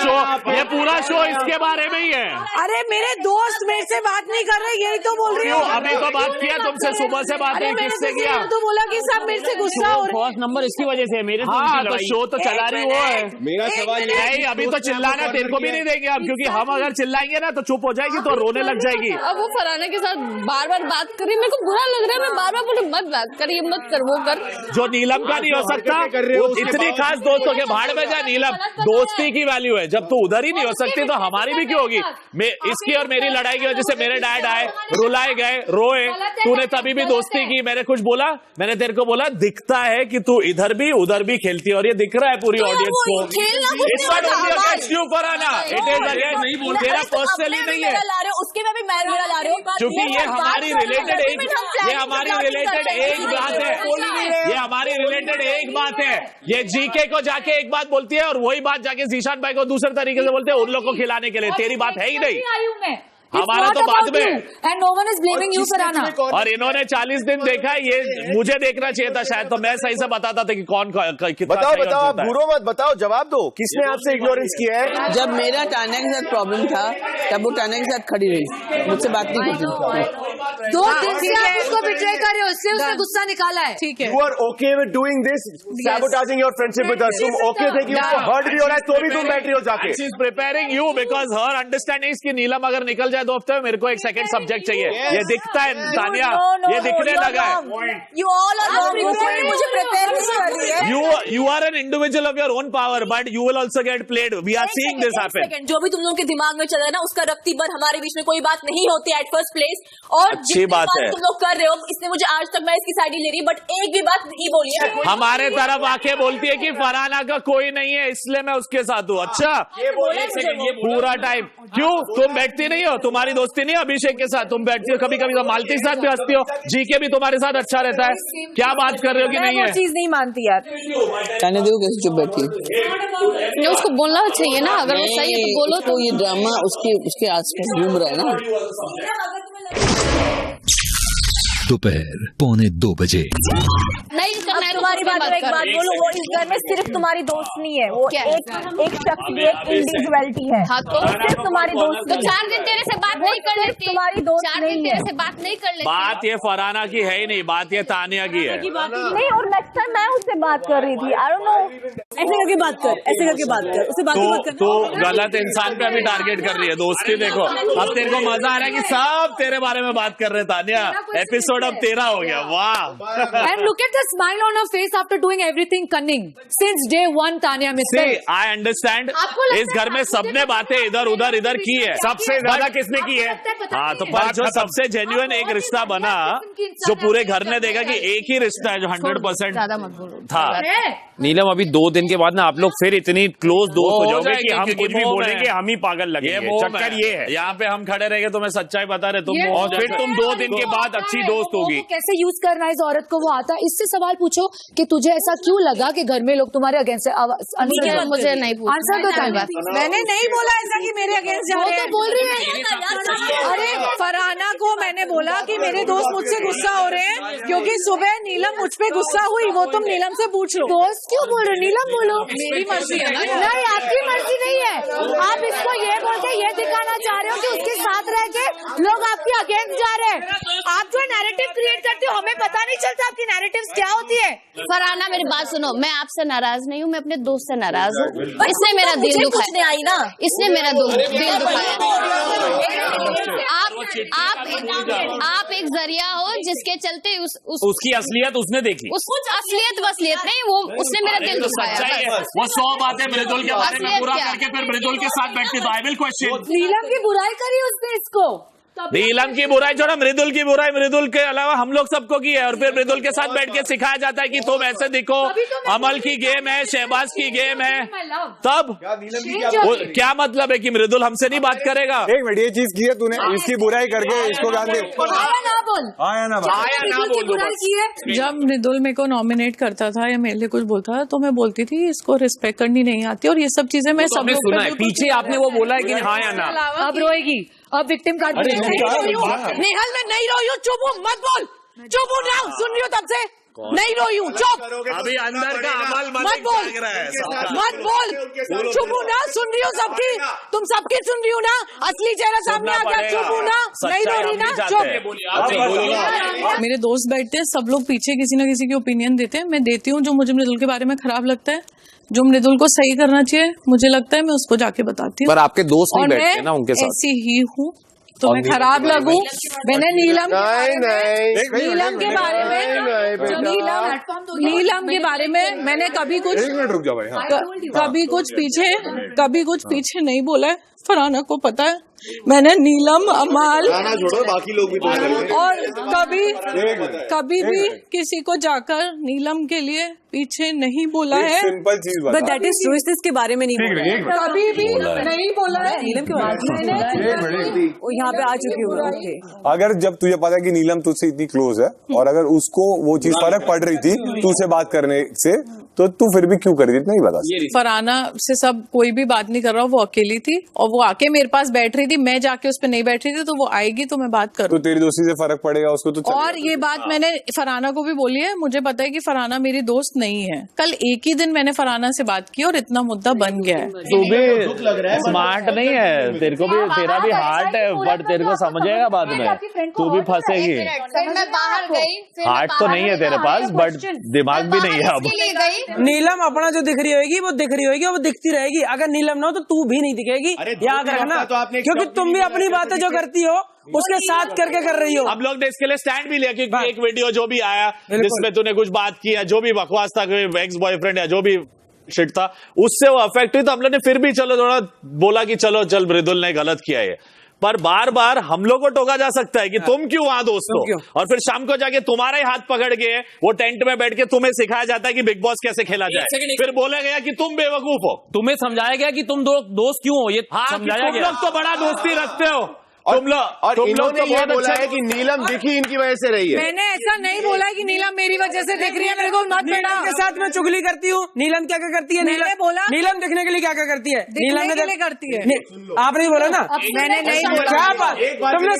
S8: शो इसके बारे में ही है।
S14: अरे मेरे दोस्त मेरे से बात नहीं कर रहे, यही तो बोल रही हूँ।
S8: अभी तो बात किया तुमसे, सुबह से बात नहीं, किससे किया?
S14: तो बोला कि सब मेरे से गुस्सा हो रहे।
S9: फर्स्ट नंबर इसकी वजह से मेरे।
S8: हाँ, तो शो तो चला रही वो है।
S11: मेरा सवाल ये
S8: नहीं, अभी तो चिल्लाना तेरे को भी नहीं देंगे अब, क्योंकि हम अगर चिल्लाएंगे ना तो चुप हो जाएगी, तो रोने लग जाएगी।
S4: अब वो फरहाना के साथ बार बार बात करी, मेरे को बुरा लग रहा है। मैं बार बार बोलूं मत बात कर, ये मत कर, वो कर।
S8: जो नीलम का नहीं हो सकता, इतनी खास दोस्तों के भाड़ में जा। नीलम, दोस्ती की वैल्यू है, जब तू उधर ही नहीं हो सकती तो हमारी भी क्यों होगी? इसकी और मेरी लड़ाई की वजह से मेरे डैड आए, रुलाए गए, रोए, तूने तभी भी दोस्ती की। मैंने कुछ बोला? मैंने तेरे को बोला दिखता है कि तू इधर भी उधर भी खेलती है, और ये दिख रहा है पूरी ऑडियंस को। तेरा पर्सनली नहीं है,
S15: उसके में भी मैं ला रहे हो,
S8: क्योंकि ये हमारी रिलेटेड एक बात है। ये हमारी रिलेटेड एक बात है। ये जीके को जाके एक बात बोलती है, और वही बात जाके जीशान भाई को दूसरे तरीके से बोलते हैं उन लोग को खिलाने के लिए। तेरी बात है ही नहीं, हमारा तो बाद में।
S16: And no one is blaming you Farhana.
S8: और इन्होंने 40 दिन देखा, ये मुझे देखना चाहिए था शायद, तो मैं सही से बताता था कि कौन कितना।
S11: बताओ, आप बुरो मत बताओ, जवाब दो। किसने आपसे इग्नोरेंस किया है?
S6: जब मेरा तानिया के साथ प्रॉब्लम था तब वो तानिया के साथ खड़ी रही, मुझसे बात नहीं करती।
S5: 2 दिन से आप उसको बिट्रे कर रहे हो, इसलिए उसने गुस्सा निकाला है।
S14: ठीक है,
S11: You are okay with doing this, sabotaging your friendship with us. तुम okay थे कि उसको hurt भी हो रहा है तो भी तुम बैठ रही हो जाके।
S8: She is preparing you because her understanding is कि नीलम अगर निकल जाए 2 हफ्ते में, मेरे को एक सेकंड सब्जेक्ट चाहिए। ये दिखता है तानिया, ये दिखने लगा है।
S15: You all are wrong. मुझे prepare नहीं कर रही है।
S8: You are an individual of your own power, but you will also get played. We are seeing this happen.
S15: जो भी तुम लोगों के दिमाग में चल रहा है ना, उसका रत्ती भर हमारे बीच में कोई बात नहीं होती एट फर्स्ट प्लेस। और
S8: अच्छी बात है
S15: तुम लोग कर रहे हो, इसने मुझे आज तक, मैं इसकी साइड ही ले रही, बट एक भी बात नहीं बोली है।
S8: हमारे तरफ आके बोलती है कि फरहाना का कोई नहीं है इसलिए मैं उसके साथ हूँ। अच्छा, पूरा टाइम क्यों तुम बैठती नहीं हो? तुम्हारी दोस्ती नहीं है अभिषेक के साथ? तुम बैठती हो कभी कभी, तो मालती के साथ भी हंसती हो, जीके भी तुम्हारे साथ अच्छा रहता है। क्या बात कर रहे हो कि नहीं है?
S15: चीज नहीं मानती यार।
S6: कहने दो कैसे चुप बैठी है?
S4: उसको बोलना चाहिए ना, अगर वो सही है तो बोलो।
S6: तो ये ड्रामा उसके आसपास घूम रहा है ना।
S1: दोपहर 1:45 बजे।
S4: नहीं करना है तो
S15: तुम्हारी बात एक बात बोलो, वो इस घर में सिर्फ तुम्हारी दोस्त नहीं है, वो एक शख्स की एक इंडिविजुअलिटी है।
S4: हाँ, तो
S15: सिर्फ तुम्हारी दोस्त।
S4: तो 4 दिन तेरे से बात नहीं कर लेती,
S15: तुम्हारी दोस्त
S4: 4 दिन तेरे से बात नहीं कर लेती।
S8: बात ये फरहाना की है ही नहीं, बात ये तानिया की है।
S15: नहीं, और नेक्स्ट टाइम मैं उससे बात कर रही थी। आई डोंट नो, ऐसे करके बात कर, ऐसे करके बात कर, उससे बात कर।
S8: तो गलत इंसान पे भी टारगेट कर रही है। दोस्ती देखो, अब तेरे को मजा आ रहा है कि सब तेरे बारे में बात कर रहे हैं तानिया। एपिसोड अब तेरा हो गया। वाह।
S5: And look at the smile on her face after doing everything cunning since day 1. Tania mister,
S8: I understand. इस घर में सबने बातें इधर उधर की है।
S11: सबसे ज्यादा किसने की है?
S8: हाँ, तो पर जो सबसे जेन्युइन एक रिश्ता बना, जो पूरे घर ने देखा कि एक ही रिश्ता है जो 100% था।
S17: नीलम, अभी 2 दिन के बाद ना आप लोग फिर इतनी क्लोज दोस्त हो जाओगे कि हम कुछ भी बोलेंगे हम ही पागल लगेंगे। चक्कर ये है,
S8: यहाँ पे हम खड़े रहेंगे तो मैं सच्चाई बता रहे तुम,
S17: और फिर तुम 2 दिन के बाद अच्छी दोस्त होगी।
S5: कैसे यूज करना है इस औरत को, वो आता है। इससे सवाल पूछो कि तुझे ऐसा क्यों लगा कि घर में लोग तुम्हारे अगेंस्ट है।
S4: मुझे नहीं पूछना।
S5: आंसर दो।
S7: मैंने नहीं बोला ऐसा कि मेरे अगेंस्ट जा रहे हैं।
S5: बोल रही है।
S7: अरे फरहाना को मैंने बोला कि मेरे दोस्त मुझसे गुस्सा हो रहे हैं क्योंकि सुबह नीलम मुझ पे गुस्सा हुई। वो तुम नीलम से पूछ लो।
S5: दोस्त क्यों बोल रहे? नीलम बोलो।
S7: मेरी मर्जी है ना।
S5: नहीं, आपकी मर्जी नहीं है। आप इसको ये बोल के ये दिखाना चाह रहे हो कि उसके साथ रह के लोग आपके अगेंस्ट जा रहे हैं। आप जो नैरेटिव क्रिएट करते हो, हमें पता नहीं चलता आपकी नैरेटिव्स क्या होती है।
S4: फरहाना, मेरी बात सुनो, मैं आपसे नाराज नहीं हूँ, मैं अपने दोस्त से नाराज हूँ। इसने मेरा दिल दुखाया।
S15: आई ना,
S4: इसने मेरा दिल दुखाया। आप एक जरिया हो जिसके चलते
S8: उसकी असलियत उसने देखी।
S4: असलियत वसलियत नहीं, वो उसने मेरा दिल दुखाया।
S8: वो 100 बातें मृदुल के बारे में पूरा करके फिर मृदुल के साथ बैठती तो आई विल क्वेश्चन।
S5: नीलम की बुराई करी उसने इसको।
S8: नीलम की बुराई छोड़ा, मृदुल की बुराई मृदुल के अलावा हम लोग सबको की है। और फिर मृदुल के साथ बैठ के सिखाया जाता है कि तुम ऐसे दिखो, अमल की गेम है, शहबाज की गेम है। तब क्या मतलब है कि मृदुल हमसे नहीं बात करेगा?
S11: एक मिनट, ये चीज की है तूने, इसकी बुराई करके इसको गाल दे।
S14: आया ना बोल। जब मृदुल मेरे को नॉमिनेट करता था या मेरे लिए कुछ बोलता था तो मैं बोलती थी इसको रिस्पेक्ट करनी नहीं आती, और ये सब चीजें मैं सब
S17: सुना है। पीछे आपने वो बोला है कि हाँ या ना।
S5: अब रोएगी, अब विक्टिम कार्ड।
S7: निहाल, मैं नहीं रोई हूँ, चुप हूँ, मत बोल। चुप हूँ ना, सुन रही हूँ तब से। नहीं रोई हूँ, चुप।
S8: अभी अंदर का अमल
S7: मत बोल, मत बोल। चुप हूँ ना, सुन रही हूँ सबकी, तुम सबकी सुन रही हूँ ना। असली चेहरा सामने आ गया। चुप हूँ ना, नहीं रो रही ना, चुप।
S14: मेरे दोस्त बैठते हैं, सब लोग पीछे किसी ना किसी की ओपिनियन देते हैं। मैं देती हूँ जो मुझे मृदुल के बारे में खराब लगता है, जो मृदुल को सही करना चाहिए मुझे लगता है, मैं उसको जाके बताती हूँ।
S17: पर आपके दोस्त नहीं बैठते ना उनके साथ।
S14: ऐसी ही हूँ तो मैं खराब लगूं। मैंने नीलम के बारे में नीलम के बारे में मैंने कभी कुछ
S11: रुक जाओ भाई।
S14: कभी कुछ पीछे नहीं बोला है। फरहाना को पता है मैंने नीलम, अमाल
S11: छोड़ो, बाकी लोग भी
S14: और कभी भी किसी को जाकर नीलम के लिए पीछे नहीं बोला है।
S11: सिंपल चीज बता।
S7: बट दैट इज ट्रू, इसके बारे में नहीं बोला,
S14: कभी भी नहीं बोला है।
S7: नीलम के बारे में यहाँ पे आ चुकी हूँ।
S11: अगर जब तुझे पता है कि नीलम तुझसे इतनी क्लोज है और अगर उसको वो चीज फर्क पड़ रही थी तुझसे बात करने से, तो तू फिर भी क्यों कर रही थी? नहीं बता।
S14: फरहाना से सब कोई भी बात नहीं कर रहा, वो अकेली थी और वो आके मेरे पास बैठ रही रही थी, मैं जाके उस पर नहीं बैठ रही थी, तो वो आएगी तो मैं बात करूँ।
S11: तो तेरी दोस्ती से फर्क पड़ेगा उसको तो
S14: और ये बात मैंने फरहाना को भी बोली है, मुझे पता है कि फरहाना मेरी दोस्त नहीं है। कल एक ही दिन मैंने फरहाना से बात की और इतना मुद्दा बन गया है।
S8: तू भी स्मार्ट नहीं है, तेरे को भी, तेरा भी हार्ट है, बट तेरे को समझेगा बाद में, तू भी फंसेगी। हार्ट तो नहीं है तेरे पास, बट दिमाग भी नहीं है अब।
S9: नीलम अपना जो दिख रही होगी वो दिख रही होगी, वो दिखती रहेगी। अगर नीलम ना हो तो तू भी नहीं दिखेगी, याद रखना। क्योंकि तुम भी अपनी बातें जो करती हो उसके साथ करके कर रही हो।
S8: अब लोग ने इसके लिए स्टैंड भी लिया, क्योंकि एक वीडियो जो भी आया जिसमें तूने कुछ बात की है, जो भी बकवास था, एक्स बॉयफ्रेंड या जो भी शिट था, उससे वो अफेक्ट हुई। तो हम लोग ने फिर भी चलो थोड़ा बोला कि चल मृदुल ने गलत किया है, पर बार बार हम लोग को टोका जा सकता है कि तुम क्यों वहां दोस्तों, और फिर शाम को जाके तुम्हारा ही हाथ पकड़ के वो टेंट में बैठ के तुम्हें सिखाया जाता है कि बिग बॉस कैसे खेला जाए। फिर बोला गया कि तुम बेवकूफ हो,
S17: तुम्हें समझाया गया कि तुम दोस्त क्यों हो, ये समझाया गया।
S8: तुम लोग तो बड़ा दोस्ती रखते हो, तुम लोग
S10: इन्होंने
S8: तो
S10: ये
S8: बहुत
S10: बोला
S8: अच्छा
S10: है कि नीलम दिखी इनकी वजह से रही है।
S7: मैंने ऐसा नहीं बोला कि नीलम मेरी वजह से दिख रही है, मेरे को मत
S9: नीलम के साथ मैं चुगली करती हूँ। नीलम क्या क्या करती है?
S7: मैंने बोला
S9: नीलम दिखने के लिए क्या क्या करती है? नीलम
S7: के लिए करती है।
S9: आपने ही बोला ना,
S7: मैंने नहीं बोला।
S9: क्या बात, तुमने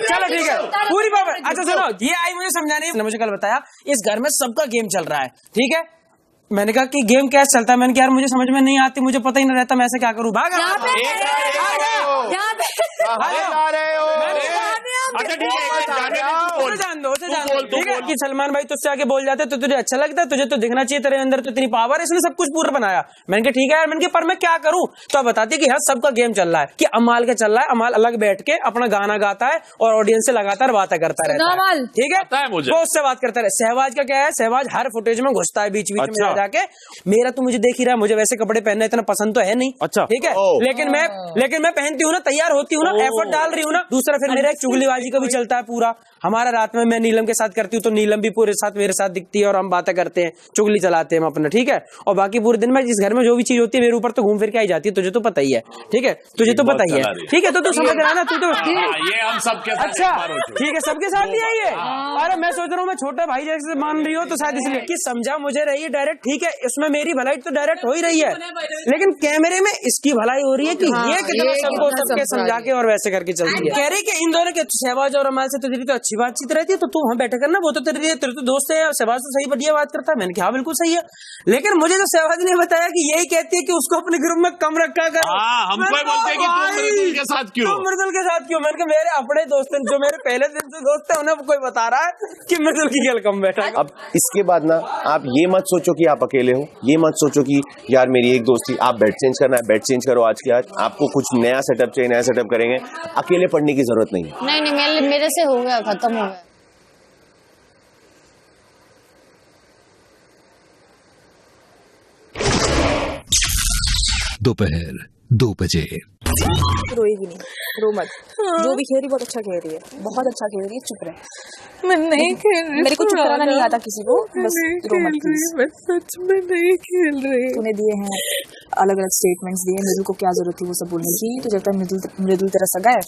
S9: चलो ठीक है पूरी बात। अच्छा सुनो, ये आई मुझे समझाने, मुझे कल बताया इस घर में सबका गेम चल रहा है, ठीक है। मैंने कहा कि गेम कैसे चलता है, मैंने कहा यार मुझे समझ में नहीं आती, मुझे पता ही नहीं रहता, मैं ऐसे क्या करूँ। भाग
S8: अच्छा ठीक है,
S9: जान दो ठीक है कि सलमान भाई तुझसे आके बोल जाते तो तुझे अच्छा लगता है, तुझे तो दिखना चाहिए तेरे अंदर तो इतनी पावर है, इसने सब कुछ पूरा बनाया। मैंने कहा ठीक है यार, मैंने कहा पर मैं क्या करूं। तो अब बताती कि हाँ सबका गेम चल रहा है, कि अमाल का चल रहा है, अमाल अलग बैठ के अपना गाना गाता है और ऑडियंस से लगातार बातें करता रहता है, ठीक है, वो उससे बात करता रहे। सहवाज का क्या है, सहवाज हर फुटेज में घुसता है बीच बीच में जाके, मेरा तो मुझे देख ही रहा है, मुझे वैसे कपड़े पहनना इतना पसंद तो है नहीं, अच्छा ठीक है, लेकिन मैं पहनती हूँ ना, तैयार होती हूँ ना, एफर्ट डाल रही हूँ ना। दूसरा फिर मेरा एक चुगलीबाजी का भी चलता है पूरा, हमारा रात में मैं नीलम के साथ करती हूँ तो नीलम भी पूरे साथ मेरे साथ दिखती है और हम बातें करते हैं, चुगली चलाते हैं हम अपना, ठीक है। और बाकी पूरे दिन में जिस घर में जो भी चीज होती है मेरे ऊपर तो घूम फिर के आई जाती है, तुझे तो पता ही है, ठीक है, तुझे तो पता ही है, ठीक है। तो तू समझ रहा है ना, तू तो
S8: ये हम सबके साथ,
S9: अच्छा ठीक है, सबके साथ ही आई है। अरे मैं सोच रहा हूँ मैं छोटा भाई जैसे मान रही हो तो शायद इसलिए कि समझा मुझे रही है डायरेक्ट, ठीक है, इसमें मेरी भलाई तो डायरेक्ट हो ही रही है, लेकिन कैमरे में इसकी भलाई हो रही है कि ये कितना सबको सबके समझा के और वैसे करके चलती है। कह रही कि इन दोनों के सहवाज और अमाल से तो तेरी तो अच्छी बातचीत रहती है, तो तू वहाँ बैठे करना, वो तो तेरे तो दोस्त है, सहवाज तो सही बढ़िया बात करता है। मैंने कहा बिल्कुल सही है, लेकिन मुझे जो सहवाज ने बताया कि यही कहती है कि उसको अपने ग्रुप में कम रखा कर,
S8: हमको बोलते हैं कि तुम मृदुल के साथ क्यों,
S9: मृदुल के साथ क्यों। मैंने कहा मेरे अपने दोस्त जो मेरे पहले दिन से दोस्त है उन्हें कोई बता रहा है कि मृदुल की गल कम बैठा।
S10: अब इसके बाद ना आप ये मत सोचो कि आप अकेले हो, ये मत सोचो कि यार मेरी एक दोस्ती, आप बेड चेंज करना है बेड चेंज करो आज के आज, आपको कुछ नया सेटअप चाहिए नया सेटअप करेंगे, अकेले पढ़ने की जरूरत नहीं है।
S4: नहीं मेरे से हो गया, खत्म हो गया।
S1: दोपहर 2 बजे।
S15: रोएगी नहीं, रो मत, जो भी खेल रही बहुत अच्छा खेल रही है, बहुत अच्छा खेल रही है, चुप रहे।
S7: मैं नहीं खेल रही,
S15: मेरे को चुप कराना नहीं आता किसी को, बस रो मत प्लीज।
S7: मैं सच में नहीं खेल रही।
S15: तूने दिए हैं अलग अलग स्टेटमेंट्स दिए, मृदुल को क्या जरूरत थी वो सब बोलने की, तो जब तक मृदुल तेरा सगा है,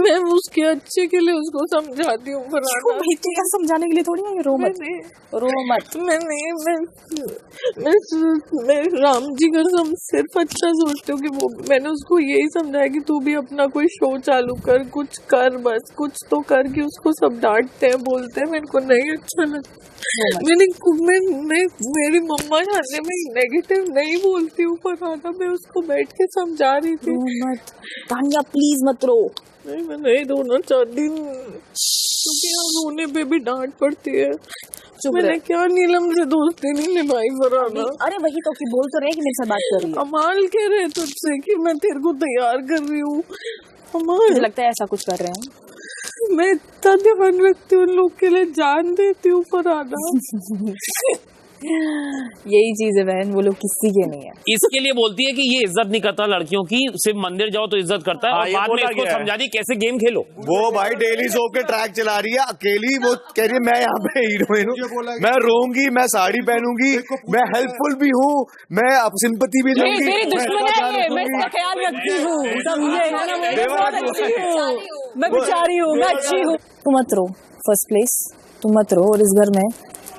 S7: मैं उसके अच्छे के लिए उसको समझाती हूँ।
S15: भाई तू यार समझाने के लिए थोड़ी ना, रो मत रो मत।
S7: मैं राम जी का सिर्फ अच्छा सोचती हूँ कि वो, मैंने उसको यही समझाया कि तू भी अपना कोई शो चालू कर, कुछ कर, बस कुछ तो कर, कि उसको सब डांटते हैं बोलते हैं, मेरे को नहीं अच्छा लगता। मेरी मम्मा खाने में नेगेटिव नहीं बोलती हूँ, पर मैं उसको बैठ के समझा रही थी।
S15: मत तानिया प्लीज मत रो।
S7: नहीं मैं नहीं रोना चाहती, क्योंकि यहाँ रोने पे भी डांट पड़ती है। मैंने क्या नीलम से दोस्ती नहीं निभाई फरहाना।
S15: अरे वही तो, कि बोल तो रहे कि मेरे से बात कर रही है।
S7: अमाल कह रहे तुझसे कि मैं तेरे को तैयार कर रही हूँ।
S15: मुझे लगता है ऐसा कुछ कर रहे हैं।
S7: मैं इतना ध्यान रखती हूँ, लोग के लिए जान देती हूँ फरहाना।
S15: यही चीज है बहन, वो लोग किसी के नहीं है।
S17: इसके लिए बोलती है कि ये इज्जत नहीं करता लड़कियों की, सिर्फ मंदिर जाओ तो इज्जत करता है, और बाद में इसको समझा दी कैसे गेम खेलो।
S10: वो भाई डेली सोप के ट्रैक चला रही है अकेली, वो कह रही है मैं यहाँ पे हीरोइन हूँ, मैं रोऊंगी, मैं साड़ी पहनूंगी, मैं हेल्पफुल भी हूँ, मैं अब सिंपैथी भी दूंगी,
S15: मेरी दुश्मन है ये, मैं इसका ख्याल रखती हूँ, मैं बेचारी हूँ, मैं अच्छी हूँ। तुम मत रो, फर्स्ट प्लेस तुम मत रो, और इस घर में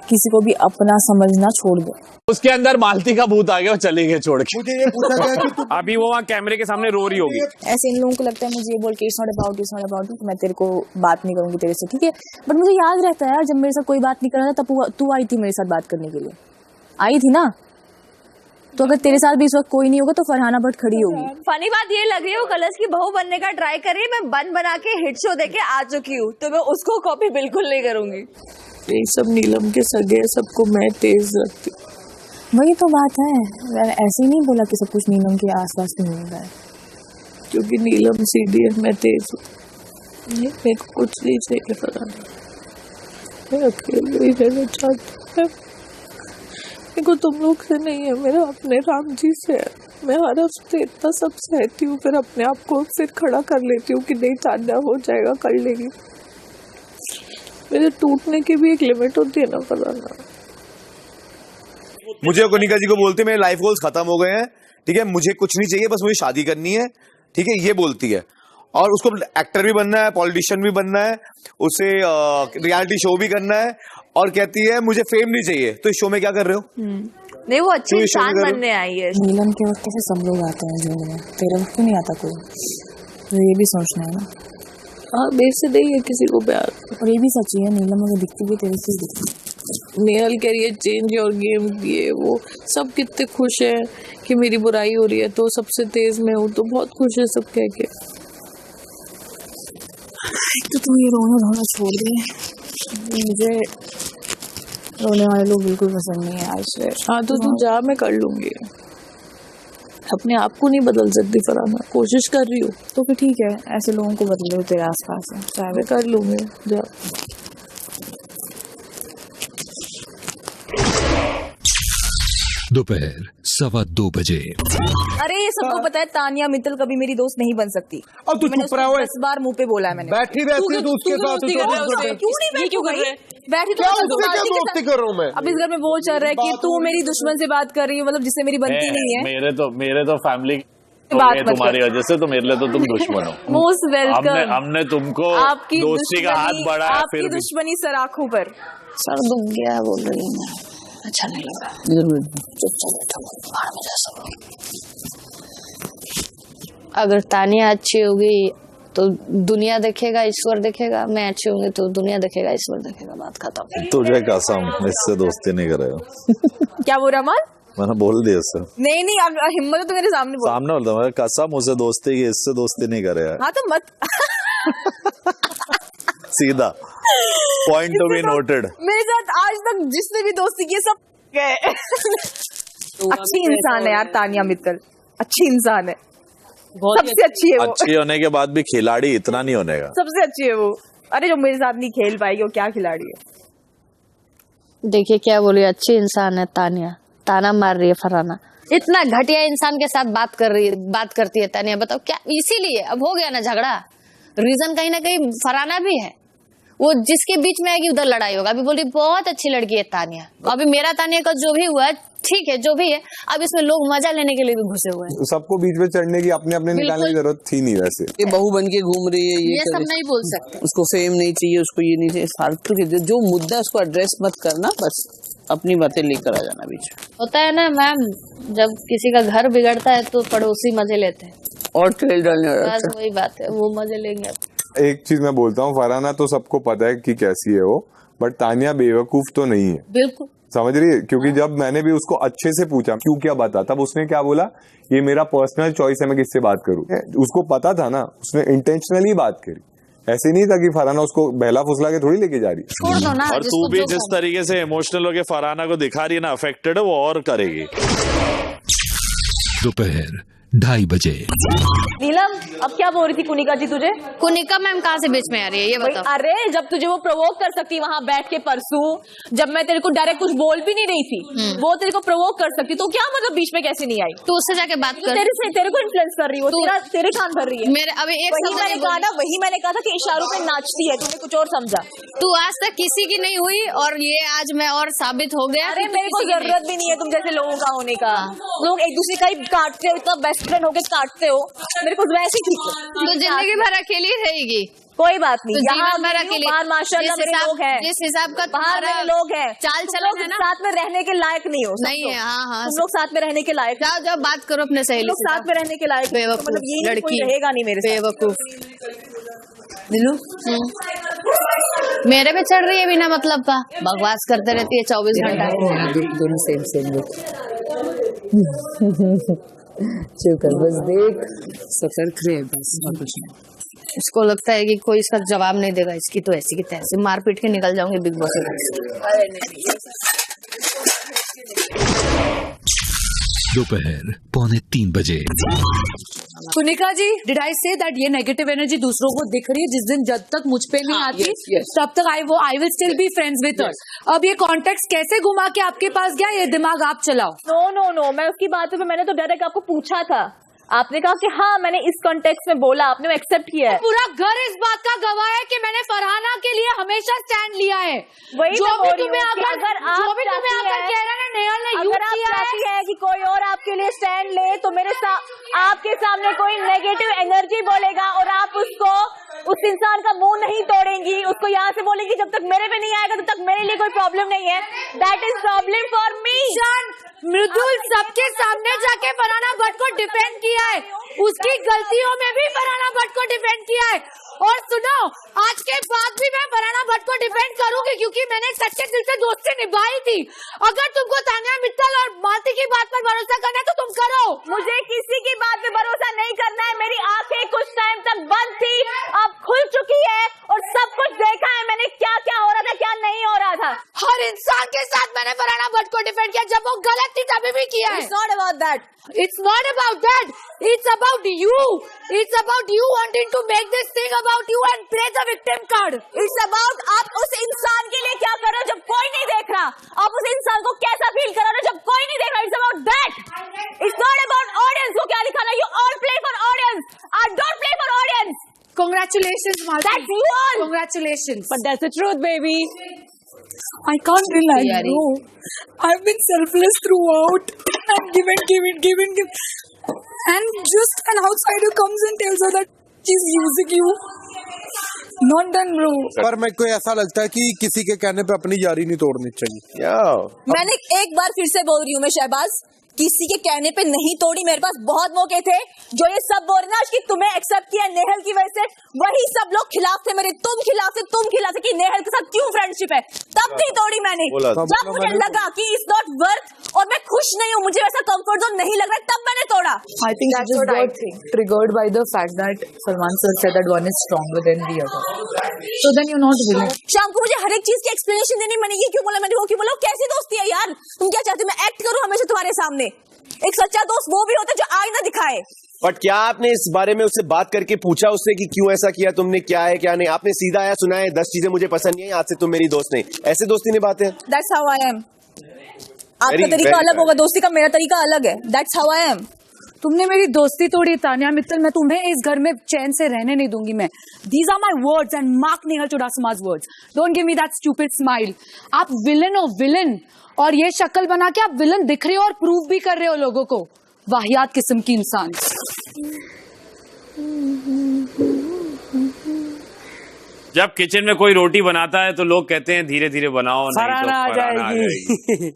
S15: किसी को भी अपना समझना छोड़ दो।
S8: उसके अंदर मालती का भूत आ गया और चली गई छोड़ के।
S18: मुझे ये पूछा गया कि तुम
S17: अभी वो वहाँ कैमरे के सामने रो रही होगी।
S15: ऐसे इन लोगों को लगता है मुझे ये बोल के इट्स नॉट अबाउट मैं तेरे को बात नहीं करूंगी तेरे से, ठीक है। बट मुझे याद रहता है यार, जब मेरे साथ कोई बात नहीं कर रहा था तब तू आई थी मेरे साथ बात करने के लिए, आई थी ना। तो अगर तेरे साथ भी इस वक्त कोई नहीं होगा तो फरहाना भट्ट खड़ी होगी।
S19: फनी बात ये लग रही है वो कलर्स की बहू बनने का ट्राई कर रही है, मैं बना के हिट शो देके आ चुकी हूँ, तो मैं उसको कॉपी बिल्कुल नहीं करूंगी।
S3: यही सब नीलम के सगे, सबको मैं तेज रखती हूँ।
S16: वही तो बात है, ऐसे ही नहीं बोला कि सब कुछ नीलम के आसपास नहीं होता है,
S3: क्योंकि नीलम सीधी है, मैं तेज हूँ। मेरे को कुछ नहीं चाहिए फरहाना, मैं अकेले ही रहना चाहती हूँ। मेरे को तुम लोग से नहीं है, मेरा अपने राम जी से है। मैं हर हफ्ते इतना सब सहती हूँ, फिर अपने आप को फिर खड़ा कर लेती हूँ कि नहीं तान्या हो जाएगा, कर लेगी। मेरे टूटने की भी एक लिमिट होती है ना फरहाना।
S20: मुझे कनिका जी को बोलती है मेरे लाइफ गोल्स खत्म हो गए हैं, ठीक है, मुझे कुछ नहीं चाहिए, बस मुझे शादी करनी है, ठीक है, ये बोलती है। और उसको एक्टर भी बनना है, पॉलिटिशियन भी बनना है, उसे रियलिटी शो भी करना है, और कहती है मुझे फेम नहीं चाहिए। तो इस शो में क्या कर रहे हो?
S19: नहीं, वो अच्छी इंसान बनने आई है।
S16: नीलम के वक्त से सब लोग आते हैं झूठ में, तेरे वक्त क्यों नहीं आता कोई? तो ये भी सोचना है ना।
S3: हाँ, मेरे से नहीं है किसी को प्यार।
S16: और ये भी सच है, नीलम अगर दिखती भी तेरे से दिखती।
S3: नेहल कह रही है चेंज योर गेम, ये वो सब कितने खुश है कि मेरी बुराई हो रही है तो सबसे तेज मैं हूँ, तो बहुत खुश है सब कह के।
S16: तो तुम ये रोना धोना छोड़ दे, मुझे रोने वाले लोग बिल्कुल पसंद नहीं है आज से।
S3: हाँ तो तू जा, मैं कर लूंगी। अपने आप को नहीं बदल सकती फरहाना, कोशिश कर रही हूँ।
S16: तो फिर ठीक है, ऐसे लोगों को बदले हो तेरे आसपास है, चाहे
S3: मैं कर लूंगी, जा।
S1: दोपहर 2:15 बजे।
S15: अरे ये सबको पता है तानिया मित्तल कभी मेरी दोस्त नहीं बन सकती।
S18: अब तू चुप रहा है।
S15: 10 बार मुंह पे बोला है मैंने।
S18: बैठी रहती है तो उसके साथ
S15: क्यों नहीं बैठी? क्यों कर रहे? बैठी तो
S18: दोस्ती कर रहा हूँ मैं।
S15: अब इस घर में वो चल रहा है कि तू मेरी दुश्मन से बात कर रही है, मतलब जिससे मेरी बनती नहीं है।
S8: मेरे तो फैमिली तुम्हारी वजह से, तो मेरे लिए तो तुम दुश्मन हो।
S15: Most welcome.
S8: हमने तुमको
S15: आपकी
S8: दोस्ती का हाथ बढ़ाया,
S15: आपकी दुश्मनी सर आंखों पर।
S16: सर दुख गया बोल रही हूँ, अच्छा नहीं लगा। चुपचाप बैठो, बाहर में जा सब।
S4: अगर तानिया अच्छी होगी तो दुनिया देखेगा, ईश्वर देखेगा। मैं अच्छी होंगी तो दुनिया देखेगा, ईश्वर देखेगा। बात खत्म।
S2: तुझे कसम, इससे दोस्ती नहीं करेगा।
S15: क्या बोल रहा मान?
S2: मैंने बोल दिया उससे।
S15: नहीं अब हिम्मत है तो मेरे सामने बोल।
S2: सामने बोलता मैं कसम, उसे दोस्ती की, इससे दोस्ती नहीं करेगा।
S15: हाँ तो मत।
S2: सीधा पॉइंट टू बी नोटेड।
S15: मेरे साथ आज तक जिसने भी दोस्ती की सब गए। अच्छी इंसान है यार तानिया मित्तल, अच्छी इंसान है, सबसे अच्छी है वो।
S2: अच्छी होने के बाद भी खिलाड़ी इतना नहीं होने का।
S15: सबसे अच्छी है वो। अरे जो मेरे साथ नहीं खेल पाएगी वो क्या खिलाड़ी है।
S4: देखिए क्या बोली, अच्छी इंसान है तानिया, ताना मार रही है फरहाना। इतना घटिया इंसान के साथ बात करती है तानिया, बताओ क्या? इसीलिए अब हो गया ना झगड़ा। रीजन कहीं ना कहीं फरहाना भी है, वो जिसके बीच में आएगी उधर लड़ाई होगा। अभी बोली बहुत अच्छी लड़की है तानिया, अभी मेरा तानिया का जो भी हुआ है ठीक है, जो भी है। अब इसमें लोग मजा लेने के लिए भी घुसे हुए हैं।
S11: सबको बीच में चढ़ने की अपने निकालने की जरूरत थी नहीं। वैसे
S6: ये बहू बन के घूम रही है,
S4: ये सब नहीं बोल सकते।
S6: उसको फेम नहीं चाहिए, उसको ये नहीं चाहिए, फालतू के जो मुद्दा उसको एड्रेस मत करना, बस अपनी बातें लेकर आ जाना बीच में।
S4: होता है ना मैम, जब किसी का घर बिगड़ता है तो पड़ोसी मजे लेते हैं
S6: और तेल डालने वाला।
S4: बस वही बात है, वो मजे लेंगे।
S11: एक चीज मैं बोलता हूँ, फरहाना तो सबको पता है कि कैसी है वो, बट तानिया बेवकूफ तो नहीं है।
S4: बिल्कुल
S11: समझ रही है? क्योंकि जब मैंने भी उसको अच्छे से पूछा क्यों क्या बता, तब उसने क्या बोला, ये मेरा पर्सनल चॉइस है, मैं किससे बात करूं। उसको पता था ना, उसने इंटेंशनली बात करी। ऐसे नहीं था कि फरहाना उसको बहला फुसला के थोड़ी लेके जा रही।
S2: और तू भी जिस तरीके से इमोशनल होके फरहाना को दिखा रही है ना, अफेक्टेड है, वो और करेगी।
S1: दोपहर 2:30 बजे।
S15: नीलम अब क्या बोल रही थी कुनिका जी तुझे?
S4: कुनिका मैम कहाँ से बीच में आ रही है ये बताओ।
S15: अरे जब तुझे वो प्रोवोक कर सकती वहाँ बैठ के परसों, जब मैं तेरे को डायरेक्ट कुछ बोल भी नहीं रही थी, वो तेरे को प्रोवोक कर सकती, तो क्या मतलब बीच में कैसे नहीं आई?
S4: तो उससे जाके बात कर।
S15: तेरे को इन्फ्लुएंस कर रही हो, तेरे कान भर रही है।
S4: मेरे अभी एक
S15: वही मैंने कहा ना, वही मैंने कहा था कि इशारों पे नाचती है, तूने कुछ और समझा।
S4: तू आज तक किसी की नहीं हुई और ये आज मैं और साबित हो गया।
S15: अरे मेरे को जरूरत भी नहीं है तुम जैसे लोगों का होने का। लोग एक दूसरे का ही काटते हो, इतना बेस्ट फ्रेंड होके काटते हो, मेरे को वैसे ही ठीक है।
S4: तो जिंदगी भर अकेली रहेगी।
S19: कोई बात नहीं,
S5: तो
S19: यहाँ
S5: जीवन भर के लिए
S19: बाहर माशाल्लाह मेरे लोग हैं,
S5: जिस हिसाब का
S19: बाहर मेरे लोग हैं,
S5: चाल चलन है ना,
S19: साथ में रहने के लायक नहीं हो,
S5: नहीं है। हाँ हाँ,
S19: तुम लोग साथ में रहने के लायक,
S5: जाओ जाओ बात करो अपने सहेली
S19: लोग साथ में रहने के लायक, मतलब ये कोई रहेगा नहीं मेरे साथ।
S5: बेवकूफ दिलू मेरे पे चढ़ रही है बिना मतलब का, बकवास करते रहती है 24 घंटा।
S16: दोनों सेम सेम लोग। चुप कर, बस देख, सतर्क रहे बस, और कुछ नहीं।
S5: इसको लगता है कि कोई इसका जवाब नहीं देगा, इसकी तो ऐसी की तैसी मार पीट के निकल जाऊंगी बिग बॉस से।
S1: दोपहर 2:45
S16: कुनिका जी, डिड आई से दैट ये नेगेटिव एनर्जी दूसरों को दिख रही है, जिस दिन जब तक मुझ पे नहीं आती तब तक I will still be friends with her. अब ये कॉन्टेक्स्ट कैसे घुमा के आपके पास गया, ये दिमाग आप चलाओ।
S19: नो नो नो, मैं उसकी बात पे मैंने तो डायरेक्ट आपको पूछा था, आपने कहा कि हाँ मैंने इस कॉन्टेक्स्ट में बोला, आपने एक्सेप्ट किया है।
S5: पूरा घर इस बात का गवाह है कि मैंने फरहाना के लिए हमेशा स्टैंड लिया है।
S19: वही
S5: जो भी तुम्हें
S19: अगर
S5: जो भी तुम्हें आकर कह रहा है नेहल ने यूज किया
S19: है कि कोई और आपके लिए स्टैंड ले, तो मेरे आपके सामने कोई नेगेटिव एनर्जी बोलेगा और आप उसको उस इंसान का मुंह नहीं तोड़ेंगी, उसको यहाँ से बोलेंगी जब तक मेरे पे नहीं आएगा तब तक मेरे लिए कोई प्रॉब्लम नहीं है। That is problem for me.
S5: Mridul सबके सामने जाके फरहाना भट्ट को डिफेंड किया है, उसकी गलतियों में भी फरहाना भट्ट को डिफेंड किया है। और सुनो, आज के बाद भी मैं फरहाना भट्ट को डिफेंड करूंगी क्योंकि मैंने सच्चे दिल से दोस्ती निभाई थी। अगर तुमको तानिया मित्तल और मालती की बात पर भरोसा करना है तो तुम करो।
S19: मुझे किसी की बात पे भरोसा नहीं करना है। मेरी आंखें कुछ टाइम तक बंद थी, अब खुल चुकी है और सब कुछ देखा है मैंने, क्या क्या हो रहा था क्या नहीं हो रहा था।
S5: हर इंसान के साथ मैंने फरहाना भट्ट को डिफेंड किया, जब वो गलत थी तभी भी किया है।
S19: It's not about that.
S5: It's not about that. It's about you. It's about you wanting to make this thing about you and play the victim card.
S19: It's about आप उस इंसान के लिए क्या कर रहे हो जब कोई नहीं देख रहा, आप उस इंसान को कैसा फील कर रहे हो जब कोई नहीं देख रहा। It's about that. It's not about audience को क्या दिखाना। You all play for audience. I don't play for audience.
S16: Congratulations, Malti.
S19: That's you all.
S16: Congratulations.
S19: But that's the truth, baby.
S16: I can't rely on you. I've been selfless throughout and given. And just an outsider comes and tells her that she's using you. Not done, bro.
S18: पर मेरे को ऐसा लगता है कि किसी के कहने पे अपनी यारी नहीं तोड़नी चाहिए।
S19: मैंने एक बार फिर से बोल रही हूँ मैं शहबाज, किसी के कहने पे नहीं तोड़ी। मेरे पास बहुत मौके थे। जो ये सब बोल रहे ना कि तुम्हें एक्सेप्ट किया नेहल की वजह से, वही सब लोग खिलाफ थे मेरे। तुम खिलाफ थे कि नेहल के साथ क्यों फ्रेंडशिप है, तब नहीं तोड़ी मैंने। जब मुझे लगा कि इट्स नॉट वर्थ और मैं खुश नहीं हूँ, मुझे वैसा कंफर्ट जोन नहीं लग रहा, तब मैंने तोड़ा।
S16: I think you just got triggered by the fact that Salman sir said that one is stronger than the other. So then you're not willing.
S19: शाम को मुझे हर एक चीज की एक्सप्लेनेशन देनी, मैंने ये क्यों बोला, मैंने वो क्यों बोला। कैसी दोस्ती है यार, तुम क्या चाहते मैं एक्ट करूँ हमेशा तुम्हारे सामने। एक सच्चा दोस्त वो भी होता है जो आईना दिखाए।
S20: बट क्या आपने इस बारे में उससे बात करके पूछा उससे कि क्यों ऐसा किया तुमने, क्या है क्या नहीं? आपने सीधा आया सुना है 10 चीजें मुझे पसंद नहीं है, आज से तुम मेरी दोस्त नहीं, ऐसे दोस्ती निभाते हैं?
S19: That's how I am. आपका तरीका अलग होगा दोस्ती का, मेरा तरीका अलग है। That's how I am.
S16: तुमने मेरी दोस्ती तोड़ी तानिया मित्तल, मैं तुम्हें इस घर में चैन से रहने नहीं दूंगी मैं। These are my words and mark Nehal Chudasama's words. Don't give me that stupid smile. आप विलन हो, विलन, और ये शक्ल बना के आप विलन दिख रहे हो और प्रूव भी कर रहे हो लोगों को, वाहियात किस्म की इंसान।
S17: जब किचन में कोई रोटी बनाता है तो लोग कहते हैं धीरे धीरे बनाओ, नहीं तो फराना आ जाएगी।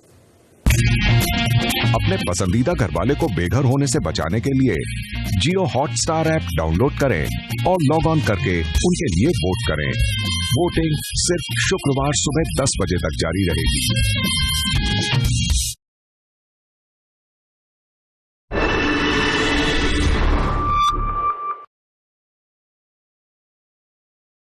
S21: अपने पसंदीदा घरवाले को बेघर होने से बचाने के लिए जियो हॉटस्टार ऐप डाउनलोड करें और लॉग ऑन करके उनके लिए वोट करें। वोटिंग सिर्फ शुक्रवार सुबह 10 बजे तक जारी रहेगी।